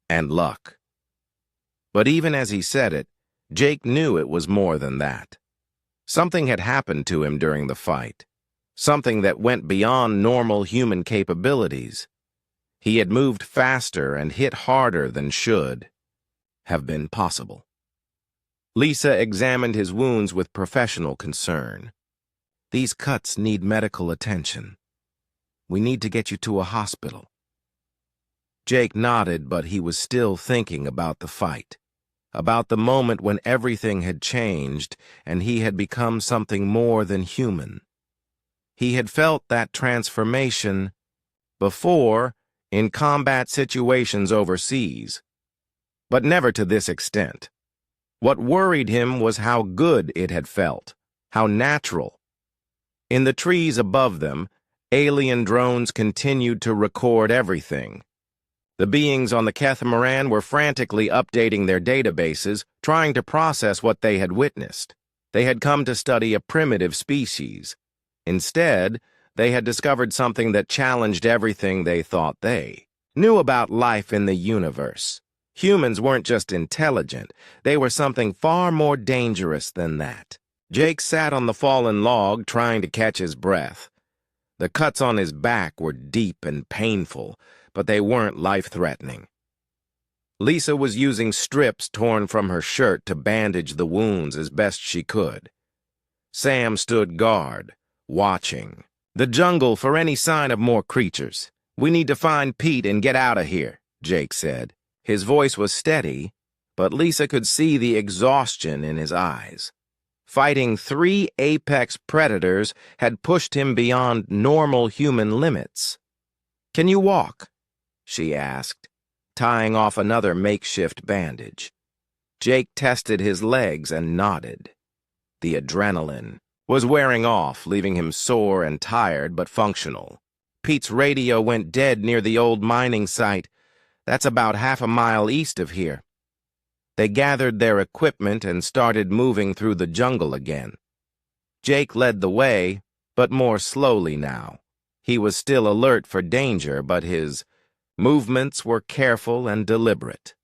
Speaker 1: "and luck." But even as he said it, Jake knew it was more than that. Something had happened to him during the fight, something that went beyond normal human capabilities. He had moved faster and hit harder than should have been possible. Lisa examined his wounds with professional concern. "These cuts need medical attention. We need to get you to a hospital." Jake nodded, but he was still thinking about the fight, about the moment when everything had changed and he had become something more than human. He had felt that transformation before in combat situations overseas, but never to this extent. What worried him was how good it had felt, how natural. In the trees above them, alien drones continued to record everything. The beings on the catamaran were frantically updating their databases, trying to process what they had witnessed. They had come to study a primitive species. Instead, they had discovered something that challenged everything they thought they knew about life in the universe. Humans weren't just intelligent, they were something far more dangerous than that. Jake sat on the fallen log, trying to catch his breath. The cuts on his back were deep and painful, but they weren't life-threatening. Lisa was using strips torn from her shirt to bandage the wounds as best she could. Sam stood guard, watching the jungle for any sign of more creatures. "We need to find Pete and get out of here," Jake said. His voice was steady, but Lisa could see the exhaustion in his eyes. Fighting 3 apex predators had pushed him beyond normal human limits. "Can you walk?" she asked, tying off another makeshift bandage. Jake tested his legs and nodded. The adrenaline was wearing off, leaving him sore and tired but functional. Pete's radio went dead near the old mining site. That's about half a mile east of here. They gathered their equipment and started moving through the jungle again. Jake led the way, but more slowly now. He was still alert for danger, but his movements were careful and deliberate.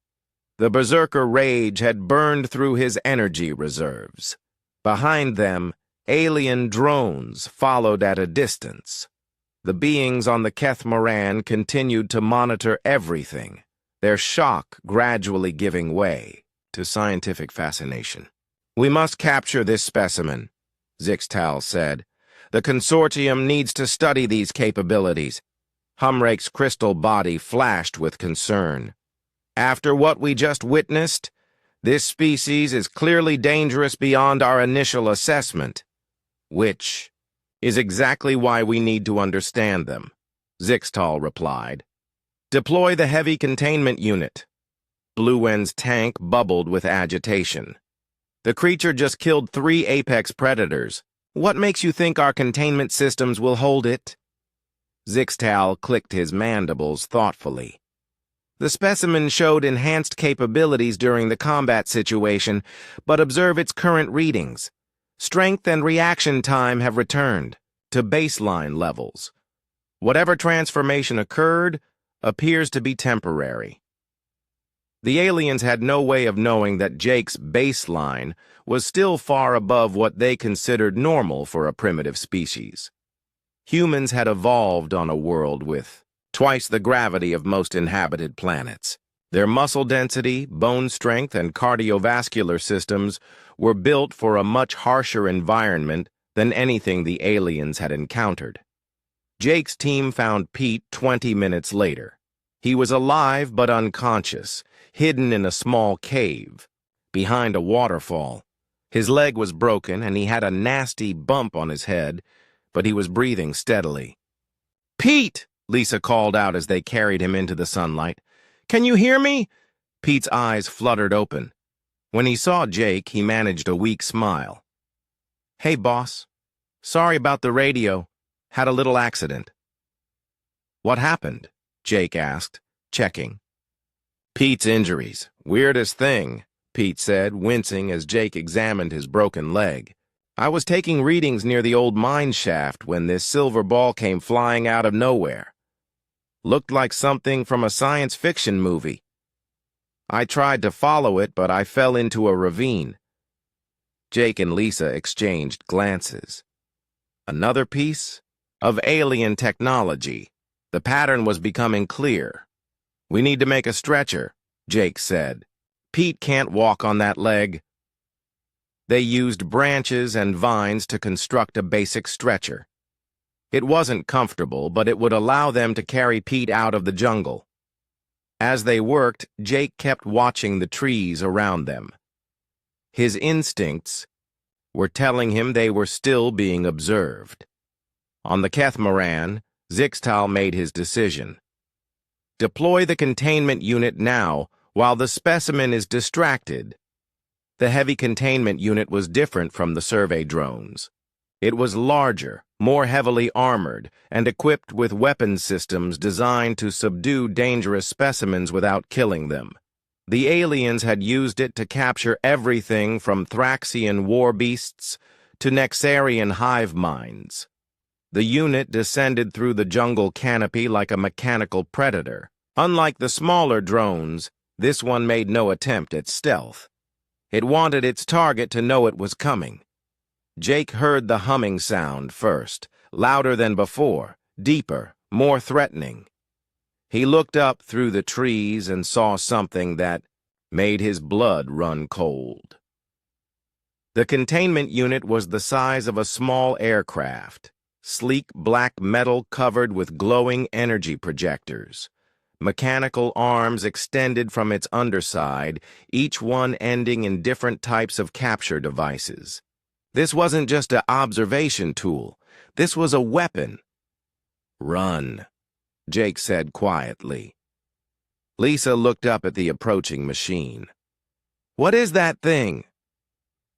Speaker 1: The berserker rage had burned through his energy reserves. Behind them, alien drones followed at a distance. The beings on the catamaran continued to monitor everything, their shock gradually giving way to scientific fascination. "We must capture this specimen," Zixtal said. "The consortium needs to study these capabilities." Humrake's crystal body flashed with concern. "After what we just witnessed, this species is clearly dangerous beyond our initial assessment, which is exactly why we need to understand them," Zixtal replied. "Deploy the heavy containment unit." Bluen's tank bubbled with agitation. The creature just killed 3 apex predators. What makes you think our containment systems will hold it? Zixtal clicked his mandibles thoughtfully. The specimen showed enhanced capabilities during the combat situation, but observe its current readings. Strength and reaction time have returned to baseline levels. Whatever transformation occurred appears to be temporary. The aliens had no way of knowing that Jake's baseline was still far above what they considered normal for a primitive species. Humans had evolved on a world with twice the gravity of most inhabited planets. Their muscle density, bone strength, and cardiovascular systems were built for a much harsher environment than anything the aliens had encountered. Jake's team found Pete 20 minutes later. He was alive but unconscious, hidden in a small cave, behind a waterfall. His leg was broken and he had a nasty bump on his head, but he was breathing steadily. "Pete!" Lisa called out as they carried him into the sunlight. "Can you hear me?" Pete's eyes fluttered open. When he saw Jake, he managed a weak smile. "Hey, boss. Sorry about the radio. Had a little accident." "What happened?" Jake asked, checking. "Pete's injuries. Weirdest thing," Pete said, wincing as Jake examined his broken leg. "I was taking readings near the old mine shaft when this silver ball came flying out of nowhere. Looked like something from a science fiction movie. I tried to follow it, but I fell into a ravine." Jake and Lisa exchanged glances. Another piece of alien technology. The pattern was becoming clear. "We need to make a stretcher," Jake said. "Pete can't walk on that leg." They used branches and vines to construct a basic stretcher. It wasn't comfortable, but it would allow them to carry Pete out of the jungle. As they worked, Jake kept watching the trees around them. His instincts were telling him they were still being observed. On the Kethmaran, Zixtal made his decision. Deploy the containment unit now while the specimen is distracted. The heavy containment unit was different from the survey drones. It was larger, more heavily armored, and equipped with weapon systems designed to subdue dangerous specimens without killing them. The aliens had used it to capture everything from Thraxian war beasts to Nexarian hive minds. The unit descended through the jungle canopy like a mechanical predator. Unlike the smaller drones, this one made no attempt at stealth. It wanted its target to know it was coming. Jake heard the humming sound first, louder than before, deeper, more threatening. He looked up through the trees and saw something that made his blood run cold. The containment unit was the size of a small aircraft, sleek black metal covered with glowing energy projectors. Mechanical arms extended from its underside, each one ending in different types of capture devices. This wasn't just an observation tool. This was a weapon. "Run," Jake said quietly. Lisa looked up at the approaching machine. "What is that thing?"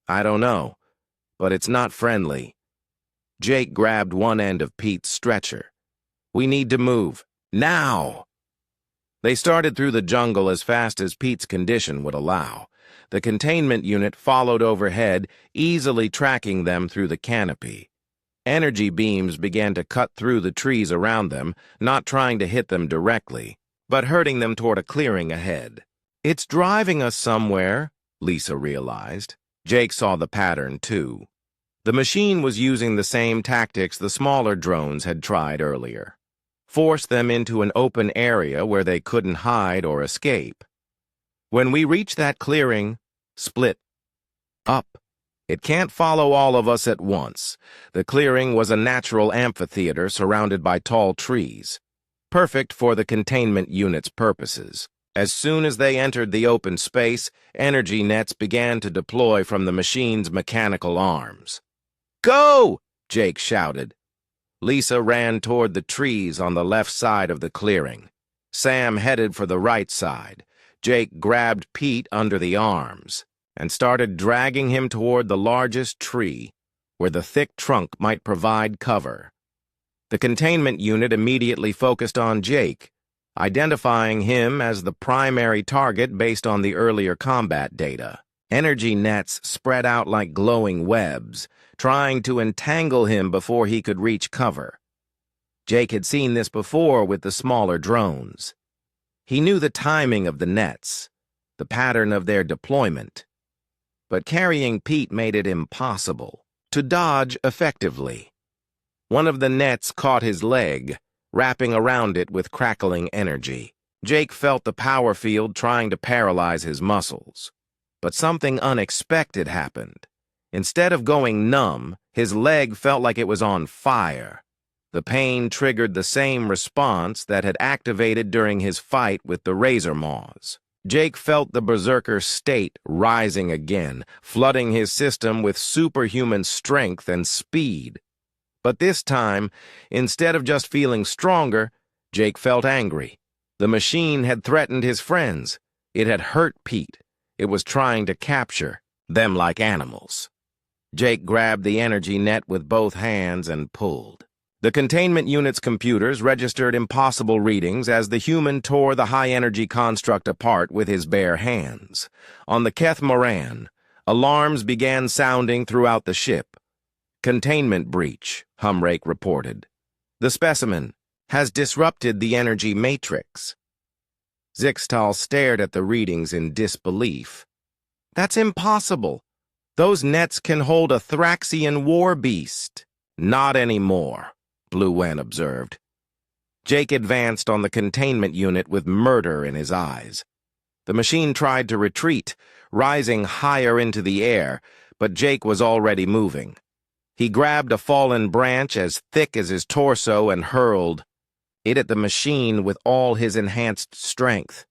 Speaker 1: "I don't know, but it's not friendly." Jake grabbed one end of Pete's stretcher. "We need to move. Now!" They started through the jungle as fast as Pete's condition would allow. The containment unit followed overhead, easily tracking them through the canopy. Energy beams began to cut through the trees around them, not trying to hit them directly, but hurting them toward a clearing ahead. "It's driving us somewhere," Lisa realized. Jake saw the pattern, too. The machine was using the same tactics the smaller drones had tried earlier. Force them into an open area where they couldn't hide or escape. "When we reach that clearing, split up. It can't follow all of us at once." The clearing was a natural amphitheater surrounded by tall trees, perfect for the containment unit's purposes. As soon as they entered the open space, energy nets began to deploy from the machine's mechanical arms. "Go!" Jake shouted. Lisa ran toward the trees on the left side of the clearing. Sam headed for the right side. Jake grabbed Pete under the arms. and started dragging him toward the largest tree, where the thick trunk might provide cover. The containment unit immediately focused on Jake, identifying him as the primary target based on the earlier combat data. Energy nets spread out like glowing webs, trying to entangle him before he could reach cover. Jake had seen this before with the smaller drones. He knew the timing of the nets, the pattern of their deployment. But carrying Pete made it impossible to dodge effectively. One of the nets caught his leg, wrapping around it with crackling energy. Jake felt the power field trying to paralyze his muscles. But something unexpected happened. Instead of going numb, his leg felt like it was on fire. The pain triggered the same response that had activated during his fight with the razor maws. Jake felt the berserker state rising again, flooding his system with superhuman strength and speed. But this time, instead of just feeling stronger, Jake felt angry. The machine had threatened his friends. It had hurt Pete. It was trying to capture them like animals. Jake grabbed the energy net with both hands and pulled. The containment unit's computers registered impossible readings as the human tore the high-energy construct apart with his bare hands. On the Catamaran, alarms began sounding throughout the ship. "Containment breach," Humrake reported. "The specimen has disrupted the energy matrix." Zixtal stared at the readings in disbelief. "That's impossible. Those nets can hold a Thraxian war beast." "Not anymore," Blue Wen observed. Jake advanced on the containment unit with murder in his eyes. The machine tried to retreat, rising higher into the air, but Jake was already moving. He grabbed a fallen branch as thick as his torso and hurled it at the machine with all his enhanced strength.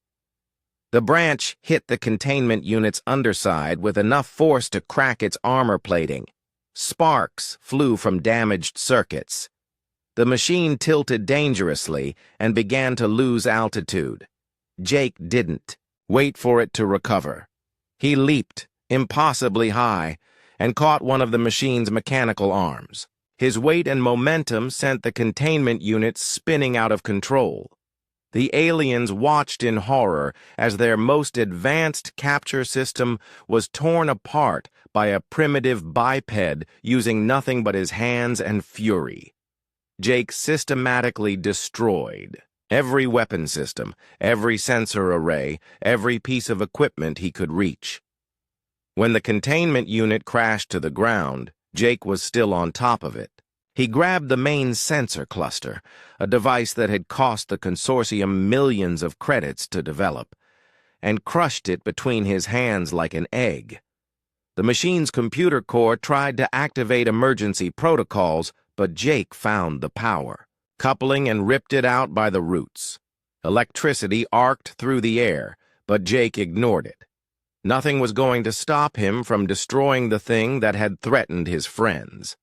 Speaker 1: The branch hit the containment unit's underside with enough force to crack its armor plating. Sparks flew from damaged circuits. The machine tilted dangerously and began to lose altitude. Jake didn't wait for it to recover. He leaped, impossibly high, and caught one of the machine's mechanical arms. His weight and momentum sent the containment unit spinning out of control. The aliens watched in horror as their most advanced capture system was torn apart by a primitive biped using nothing but his hands and fury. Jake systematically destroyed every weapon system, every sensor array, every piece of equipment he could reach. When the containment unit crashed to the ground, Jake was still on top of it. He grabbed the main sensor cluster, a device that had cost the consortium millions of credits to develop, and crushed it between his hands like an egg. The machine's computer core tried to activate emergency protocols, but Jake found the power, coupling and ripped it out by the roots. Electricity arced through the air, but Jake ignored it. Nothing was going to stop him from destroying the thing that had threatened his friends.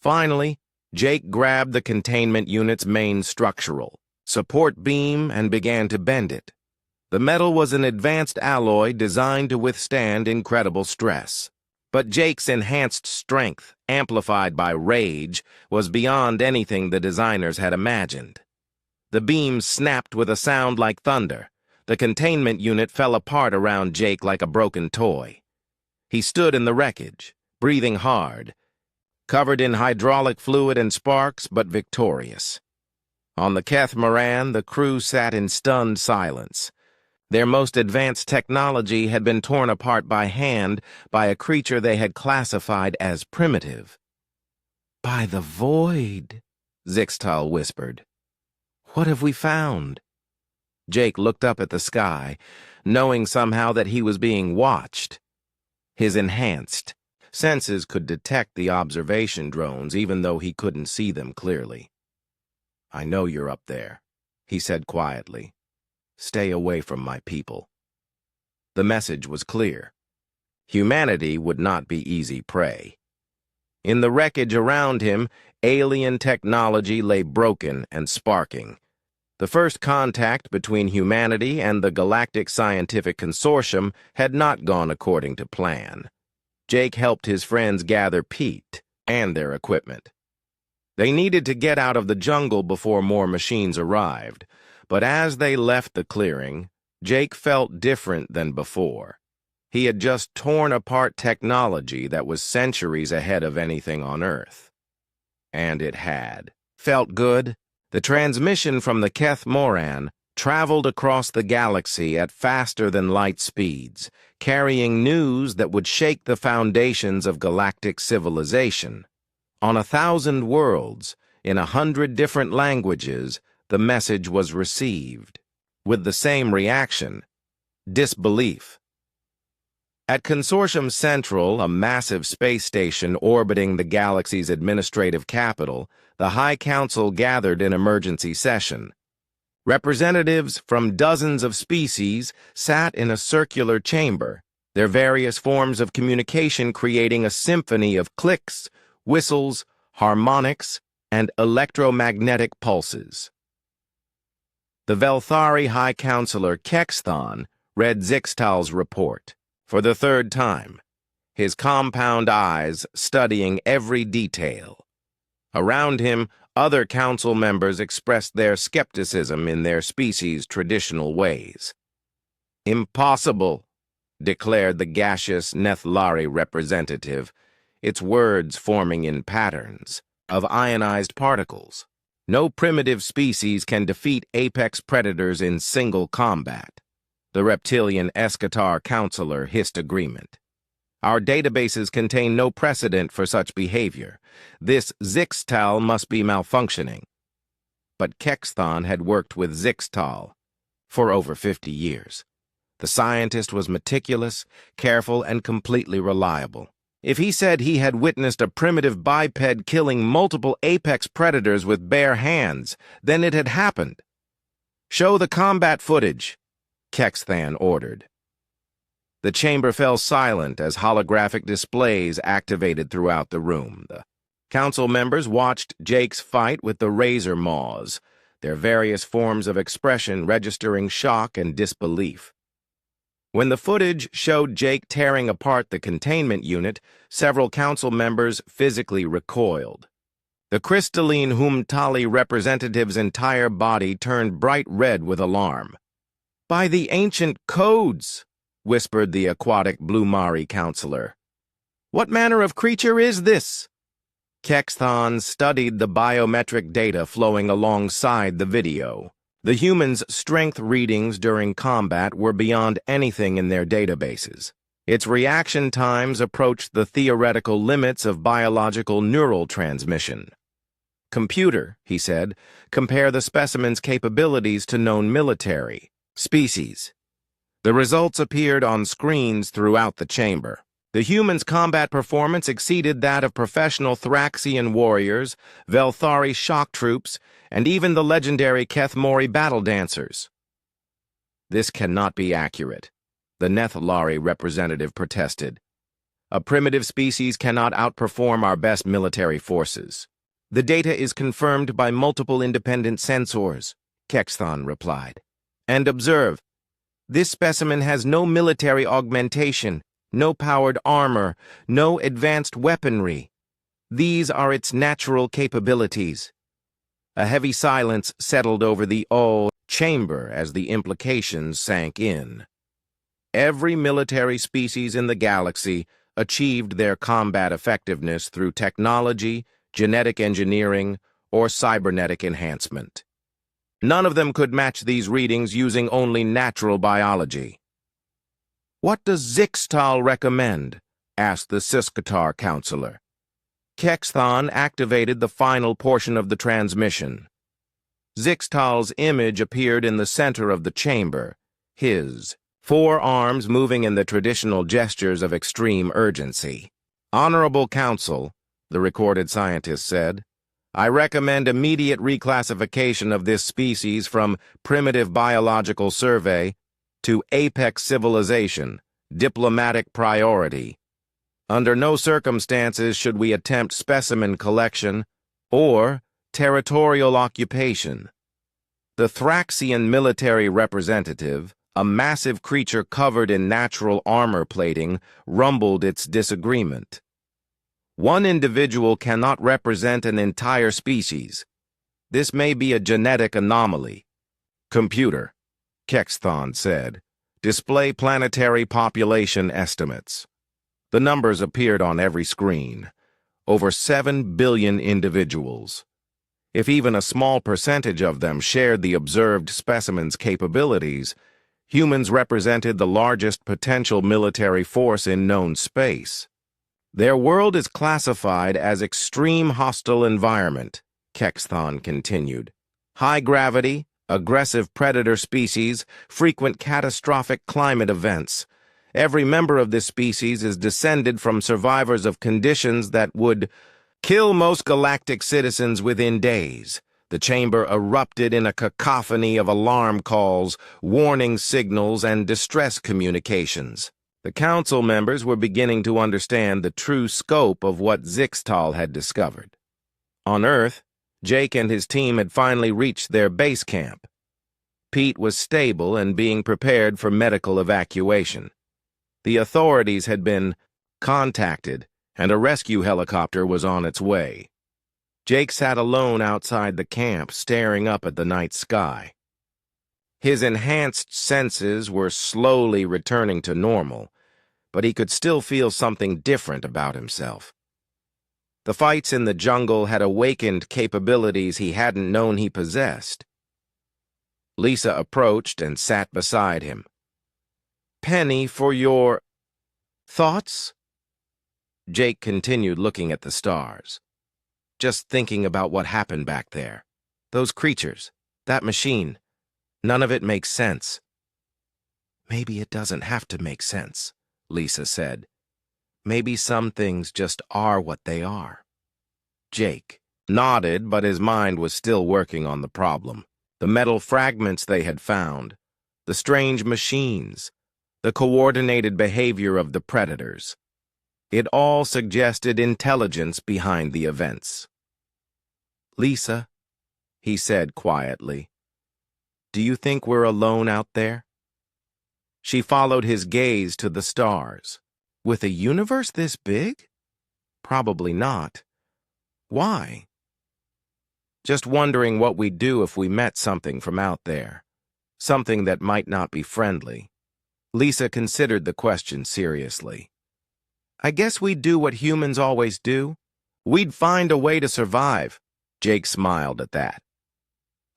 Speaker 1: Finally, Jake grabbed the containment unit's main structural support beam and began to bend it. The metal was an advanced alloy designed to withstand incredible stress. But Jake's enhanced strength, amplified by rage, was beyond anything the designers had imagined. The beam snapped with a sound like thunder. The containment unit fell apart around Jake like a broken toy. He stood in the wreckage, breathing hard, covered in hydraulic fluid and sparks, but victorious. On the Catamaran, the crew sat in stunned silence. Their most advanced technology had been torn apart by hand by a creature they had classified as primitive. "By the void," Zixtal whispered. "What have we found?" Jake looked up at the sky, knowing somehow that he was being watched. His enhanced senses could detect the observation drones even though he couldn't see them clearly. "I know you're up there," he said quietly. "Stay away from my people." The message was clear. Humanity would not be easy prey. In the wreckage around him, alien technology lay broken and sparking. The first contact between humanity and the Galactic Scientific Consortium had not gone according to plan. Jake helped his friends gather Pete and their equipment. They needed to get out of the jungle before more machines arrived, but as they left the clearing, Jake felt different than before. He had just torn apart technology that was centuries ahead of anything on Earth. And it had. Felt good? The transmission from the Keth Moran traveled across the galaxy at faster than light speeds, carrying news that would shake the foundations of galactic civilization. On 1,000 worlds, in 100 different languages, the message was received. With the same reaction: disbelief. At Consortium Central, a massive space station orbiting the galaxy's administrative capital, the High Council gathered in emergency session. Representatives from dozens of species sat in a circular chamber, their various forms of communication creating a symphony of clicks, whistles, harmonics, and electromagnetic pulses. The Velthari High Counselor Kexthon read Zixtal's report for the third time, his compound eyes studying every detail. Around him, other council members expressed their skepticism in their species' traditional ways. "Impossible," declared the gaseous Nethlari representative, its words forming in patterns of ionized particles. "No primitive species can defeat apex predators in single combat." The reptilian Eschatar counselor hissed agreement. "Our databases contain no precedent for such behavior. This Zixtal must be malfunctioning." But Kexthon had worked with Zixtal for over 50 years. The scientist was meticulous, careful, and completely reliable. If he said he had witnessed a primitive biped killing multiple apex predators with bare hands, then it had happened. "Show the combat footage," Kexthan ordered. The chamber fell silent as holographic displays activated throughout the room. The council members watched Jake's fight with the razor maws, their various forms of expression registering shock and disbelief. When the footage showed Jake tearing apart the containment unit, several council members physically recoiled. The crystalline Humtali representative's entire body turned bright red with alarm. "By the ancient codes," whispered the aquatic Blumari counselor. "What manner of creature is this?" Kexthon studied the biometric data flowing alongside the video. The human's strength readings during combat were beyond anything in their databases. Its reaction times approached the theoretical limits of biological neural transmission. "Computer," he said, "compare the specimen's capabilities to known military species." The results appeared on screens throughout the chamber. The human's combat performance exceeded that of professional Thraxian warriors, Velthari shock troops, and even the legendary Kethmori battle dancers. "This cannot be accurate," the Nethlari representative protested. "A primitive species cannot outperform our best military forces." "The data is confirmed by multiple independent sensors," Kexthon replied. "And observe, this specimen has no military augmentation, no powered armor, no advanced weaponry. These are its natural capabilities." A heavy silence settled over the chamber as the implications sank in. Every military species in the galaxy achieved their combat effectiveness through technology, genetic engineering, or cybernetic enhancement. None of them could match these readings using only natural biology. "What does Zixtal recommend?" asked the Siskatar counselor. Kexthon activated the final portion of the transmission. Zixtal's image appeared in the center of the chamber, his four arms moving in the traditional gestures of extreme urgency. "Honorable Council," the recorded scientist said, "I recommend immediate reclassification of this species from primitive biological survey to apex civilization, diplomatic priority. Under no circumstances should we attempt specimen collection or territorial occupation." The Thraxian military representative, a massive creature covered in natural armor plating, rumbled its disagreement. One individual cannot represent an entire species. This may be a genetic anomaly. Computer, Kexthon said, display planetary population estimates. The numbers appeared on every screen. Over 7 billion individuals. If even a small percentage of them shared the observed specimen's capabilities, humans represented the largest potential military force in known space. Their world is classified as extreme hostile environment, Kexthon continued. High gravity, aggressive predator species, frequent catastrophic climate events. Every member of this species is descended from survivors of conditions that would kill most galactic citizens within days. The chamber erupted in a cacophony of alarm calls, warning signals, and distress communications. The council members were beginning to understand the true scope of what Zixtal had discovered. On Earth, Jake and his team had finally reached their base camp. Pete was stable and being prepared for medical evacuation. The authorities had been contacted, and a rescue helicopter was on its way. Jake sat alone outside the camp, staring up at the night sky. His enhanced senses were slowly returning to normal, but he could still feel something different about himself. The fights in the jungle had awakened capabilities he hadn't known he possessed. Lisa approached and sat beside him. "Penny, for your thoughts?" Jake continued looking at the stars. "Just thinking about what happened back there. Those creatures, that machine, none of it makes sense." "Maybe it doesn't have to make sense," Lisa said. "Maybe some things just are what they are." Jake nodded, but his mind was still working on the problem. The metal fragments they had found, the strange machines, the coordinated behavior of the predators. It all suggested intelligence behind the events. "Lisa," he said quietly, "do you think we're alone out there?" She followed his gaze to the stars. With a universe this big? Probably not. Why? Just wondering what we'd do if we met something from out there. Something that might not be friendly. Lisa considered the question seriously. "I guess we'd do what humans always do. We'd find a way to survive." Jake smiled at that.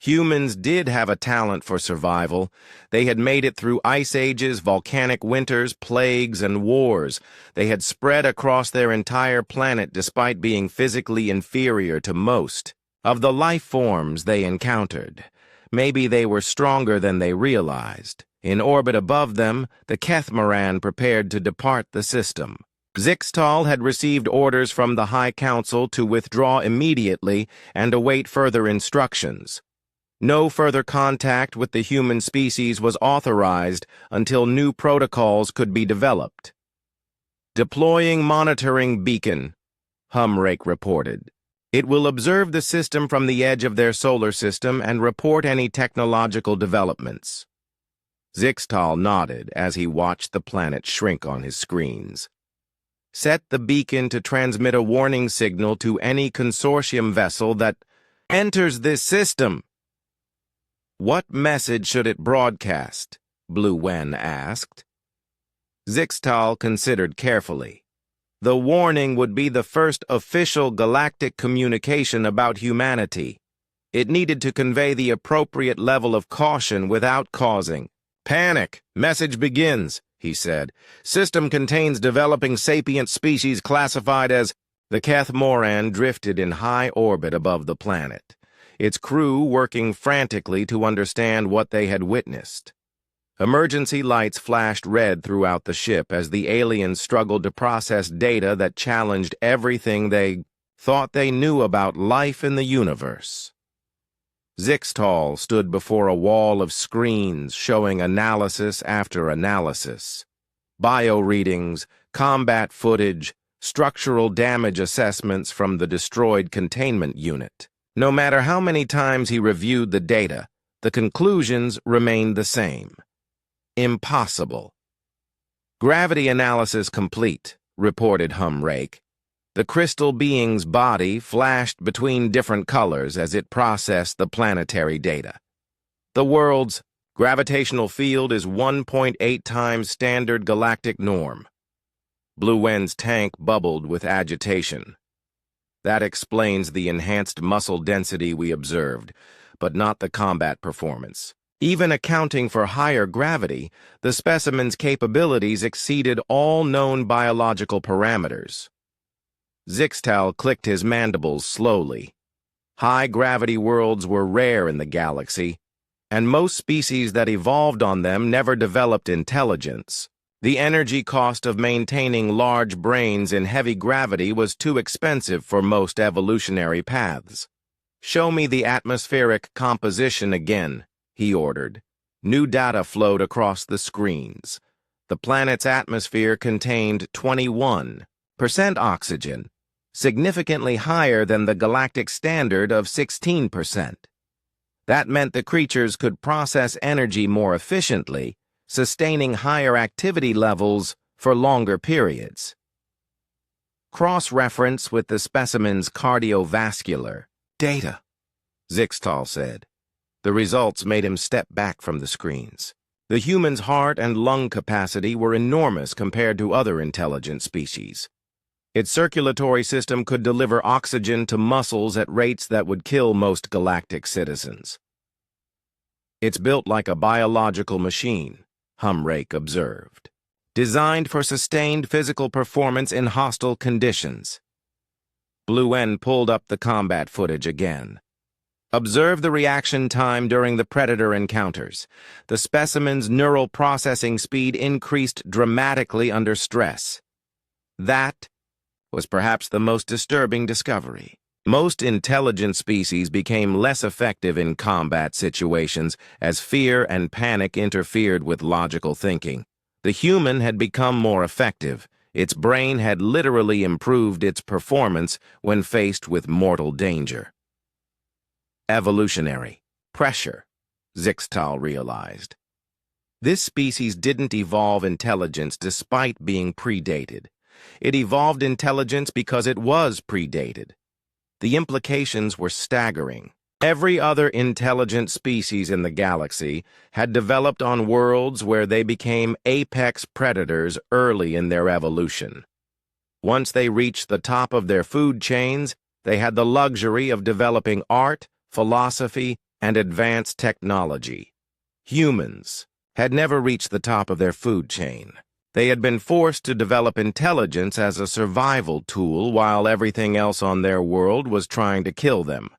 Speaker 1: Humans did have a talent for survival. They had made it through ice ages, volcanic winters, plagues, and wars. They had spread across their entire planet despite being physically inferior to most of the life forms they encountered. Maybe they were stronger than they realized. In orbit above them, the Kethmaran prepared to depart the system. Zixtal had received orders from the High Council to withdraw immediately and await further instructions. No further contact with the human species was authorized until new protocols could be developed. "Deploying monitoring beacon," Humrake reported. "It will observe the system from the edge of their solar system and report any technological developments." Zixtal nodded as he watched the planet shrink on his screens. "Set the beacon to transmit a warning signal to any consortium vessel that enters this system." "What message should it broadcast?" Blue Wen asked. Zixtal considered carefully. The warning would be the first official galactic communication about humanity. It needed to convey the appropriate level of caution without causing panic. "Message begins," he said. "System contains developing sapient species classified as..." The Kethmoran drifted in high orbit above the planet, its crew working frantically to understand what they had witnessed. Emergency lights flashed red throughout the ship as the aliens struggled to process data that challenged everything they thought they knew about life in the universe. Zixtal stood before a wall of screens showing analysis after analysis. Bio readings, combat footage, structural damage assessments from the destroyed containment unit. No matter how many times he reviewed the data, The conclusions remained the same. Impossible. "Gravity analysis complete," reported Humrake. The crystal being's body flashed between different colors as it processed the planetary data. "The world's gravitational field is 1.8 times standard galactic norm." Blue Wen's tank bubbled with agitation. "That explains the enhanced muscle density we observed, but not the combat performance. Even accounting for higher gravity, the specimen's capabilities exceeded all known biological parameters." Zixtal clicked his mandibles slowly. High-gravity worlds were rare in the galaxy, and most species that evolved on them never developed intelligence. The energy cost of maintaining large brains in heavy gravity was too expensive for most evolutionary paths. "Show me the atmospheric composition again," he ordered. New data flowed across the screens. The planet's atmosphere contained 21% oxygen, significantly higher than the galactic standard of 16%. That meant the creatures could process energy more efficiently, sustaining higher activity levels for longer periods. "Cross-reference with the specimen's cardiovascular data," Zixtal said. The results made him step back from the screens. The human's heart and lung capacity were enormous compared to other intelligent species. Its circulatory system could deliver oxygen to muscles at rates that would kill most galactic citizens. "It's built like a biological machine," Humrake observed. "Designed for sustained physical performance in hostile conditions." Blue Wen pulled up the combat footage again. "Observe the reaction time during the predator encounters. The specimen's neural processing speed increased dramatically under stress." That was perhaps the most disturbing discovery. Most intelligent species became less effective in combat situations as fear and panic interfered with logical thinking. The human had become more effective. Its brain had literally improved its performance when faced with mortal danger. Evolutionary pressure, Zixtal realized. This species didn't evolve intelligence despite being predated. It evolved intelligence because it was predated. The implications were staggering. Every other intelligent species in the galaxy had developed on worlds where they became apex predators early in their evolution. Once they reached the top of their food chains, they had the luxury of developing art, philosophy, and advanced technology. Humans had never reached the top of their food chain. They had been forced to develop intelligence as a survival tool while everything else on their world was trying to kill them.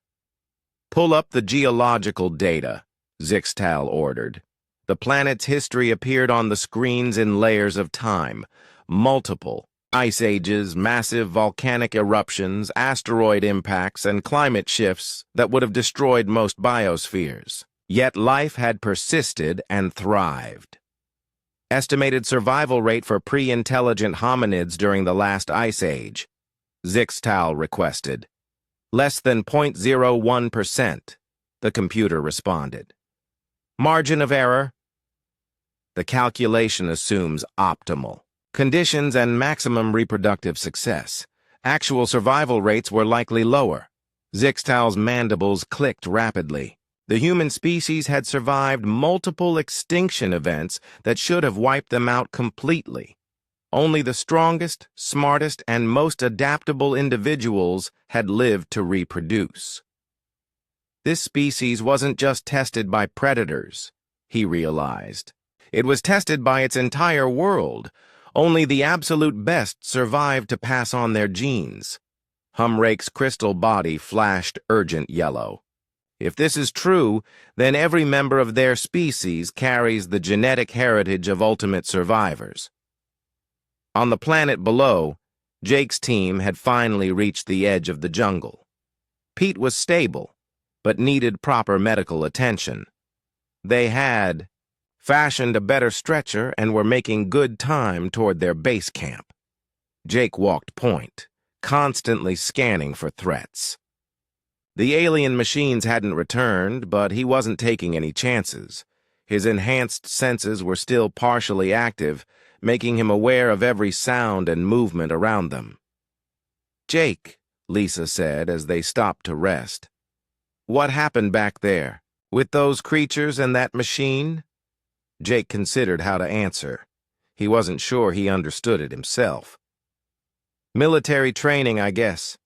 Speaker 1: "Pull up the geological data," Zixtal ordered. The planet's history appeared on the screens in layers of time. Multiple ice ages, massive volcanic eruptions, asteroid impacts, and climate shifts that would have destroyed most biospheres. Yet life had persisted and thrived. Estimated survival rate for pre-intelligent hominids during the last ice age, Zixtal requested. "Less than 0.01%, the computer responded. "Margin of error?" "The calculation assumes optimal conditions and maximum reproductive success. Actual survival rates were likely lower." Zixtal's mandibles clicked rapidly. The human species had survived multiple extinction events that should have wiped them out completely. Only the strongest, smartest, and most adaptable individuals had lived to reproduce. This species wasn't just tested by predators, he realized. It was tested by its entire world. Only the absolute best survived to pass on their genes. Humrake's crystal body flashed urgent yellow. If this is true, then every member of their species carries the genetic heritage of ultimate survivors. On the planet below, Jake's team had finally reached the edge of the jungle. Pete was stable, but needed proper medical attention. They had fashioned a better stretcher and were making good time toward their base camp. Jake walked point, constantly scanning for threats. The alien machines hadn't returned, but he wasn't taking any chances. His enhanced senses were still partially active, making him aware of every sound and movement around them. "Jake," Lisa said as they stopped to rest. "What happened back there? With those creatures and that machine?" Jake considered how to answer. He wasn't sure he understood it himself. "Military training, I guess.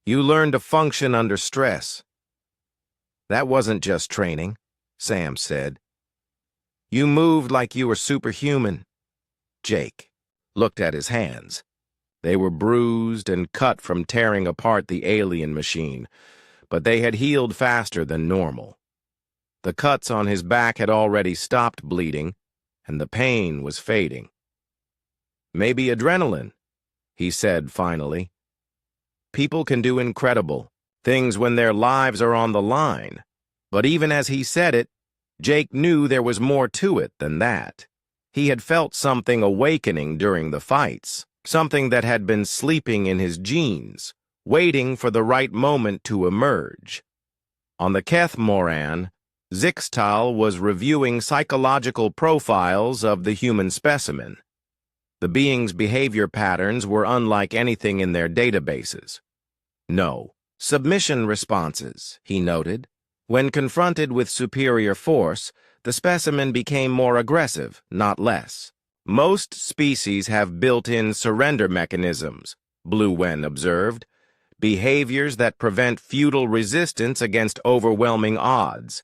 Speaker 1: You learn to function under stress." "That wasn't just training," Sam said. "You moved like you were superhuman." Jake looked at his hands. They were bruised and cut from tearing apart the alien machine, but they had healed faster than normal. The cuts on his back had already stopped bleeding, and the pain was fading. "Maybe adrenaline," he said finally. "People can do incredible things when their lives are on the line." But even as he said it, Jake knew there was more to it than that. He had felt something awakening during the fights, something that had been sleeping in his genes, waiting for the right moment to emerge. On the Keth Moran, Zixtal was reviewing psychological profiles of the human specimen. The being's behavior patterns were unlike anything in their databases. No submission responses, he noted. When confronted with superior force, the specimen became more aggressive, not less. "Most species have built-in surrender mechanisms," Blue Wen observed, "behaviors that prevent futile resistance against overwhelming odds.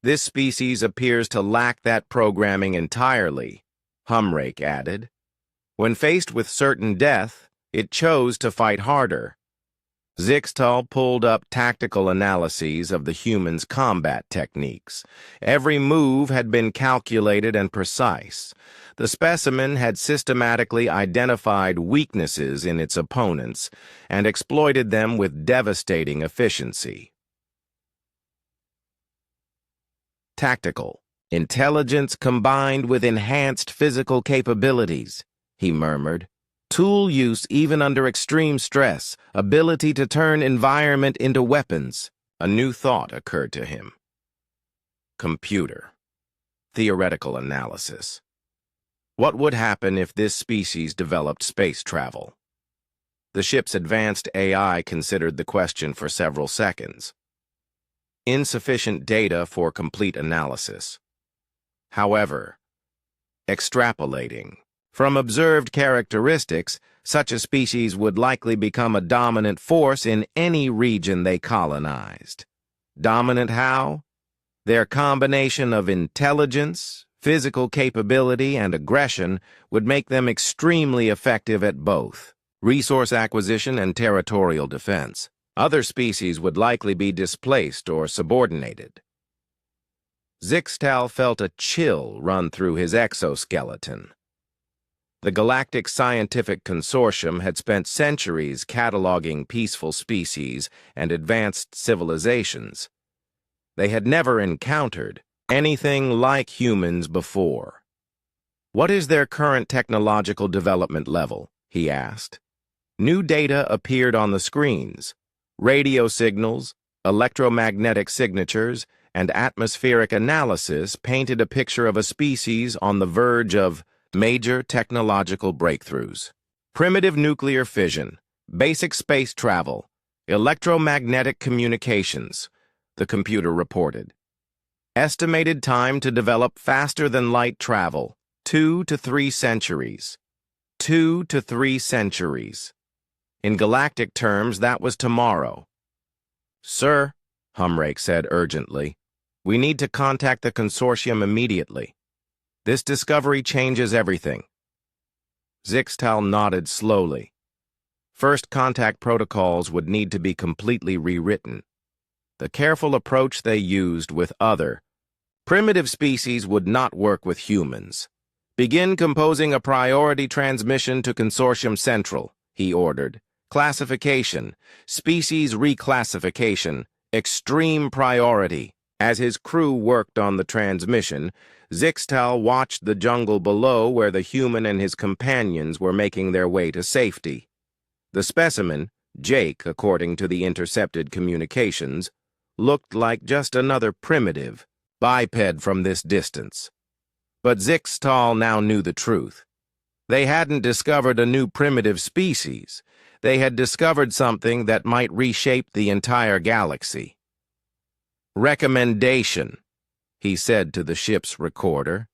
Speaker 1: This species appears to lack that programming entirely," Humrake added. "When faced with certain death, it chose to fight harder." Zixtal pulled up tactical analyses of the humans' combat techniques. Every move had been calculated and precise. The specimen had systematically identified weaknesses in its opponents and exploited them with devastating efficiency. "Tactical intelligence combined with enhanced physical capabilities," he murmured. "Tool use even under extreme stress, ability to turn environment into weapons." A new thought occurred to him. Computer. Theoretical analysis. What would happen if this species developed space travel? The ship's advanced AI considered the question for several seconds. Insufficient data for complete analysis. However, extrapolating. From observed characteristics, such a species would likely become a dominant force in any region they colonized. Dominant how? Their combination of intelligence, physical capability, and aggression would make them extremely effective at both resource acquisition and territorial defense. Other species would likely be displaced or subordinated. Zixtal felt a chill run through his exoskeleton. The Galactic Scientific Consortium had spent centuries cataloging peaceful species and advanced civilizations. They had never encountered anything like humans before. "What is their current technological development level?" he asked. New data appeared on the screens. Radio signals, electromagnetic signatures, and atmospheric analysis painted a picture of a species on the verge of major technological breakthroughs. Primitive nuclear fission, basic space travel, electromagnetic communications, the computer reported. Estimated time to develop faster than light travel, 2 to 3 centuries. 2 to 3 centuries. In galactic terms, that was tomorrow. "Sir," Humrake said urgently, "we need to contact the consortium immediately. This discovery changes everything." Zixtal nodded slowly. First contact protocols would need to be completely rewritten. The careful approach they used with other primitive species would not work with humans. "Begin composing a priority transmission to Consortium Central," he ordered. "Classification, species reclassification, extreme priority." As his crew worked on the transmission, Zixtal watched the jungle below where the human and his companions were making their way to safety. The specimen, Jake, according to the intercepted communications, looked like just another primitive, biped from this distance. But Zixtal now knew the truth. They hadn't discovered a new primitive species. They had discovered something that might reshape the entire galaxy. "Recommendation," he said to the ship's recorder.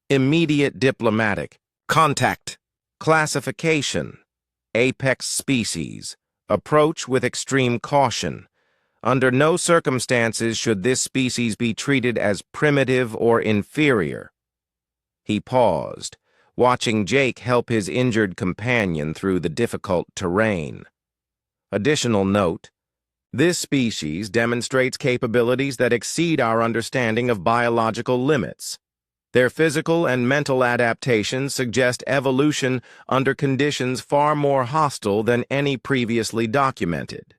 Speaker 1: "Immediate diplomatic. Contact. Classification. Apex species. Approach with extreme caution. Under no circumstances should this species be treated as primitive or inferior." He paused, watching Jake help his injured companion through the difficult terrain. Additional note: this species demonstrates capabilities that exceed our understanding of biological limits. Their physical and mental adaptations suggest evolution under conditions far more hostile than any previously documented.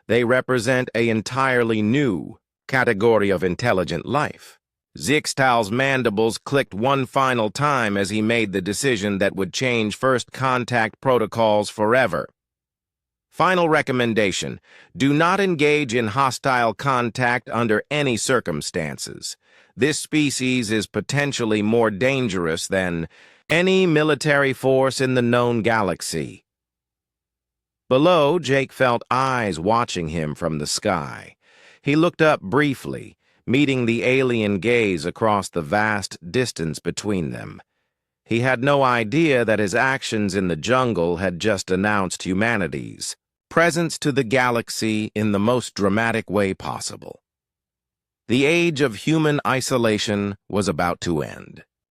Speaker 1: They represent an entirely new category of intelligent life. Zixtal's mandibles clicked one final time as he made the decision that would change first contact protocols forever. Final recommendation: do not engage in hostile contact under any circumstances. This species is potentially more dangerous than any military force in the known galaxy. Below, Jake felt eyes watching him from the sky. He looked up briefly, meeting the alien gaze across the vast distance between them. He had no idea that his actions in the jungle had just announced humanity's presence to the galaxy in the most dramatic way possible. The age of human isolation was about to end.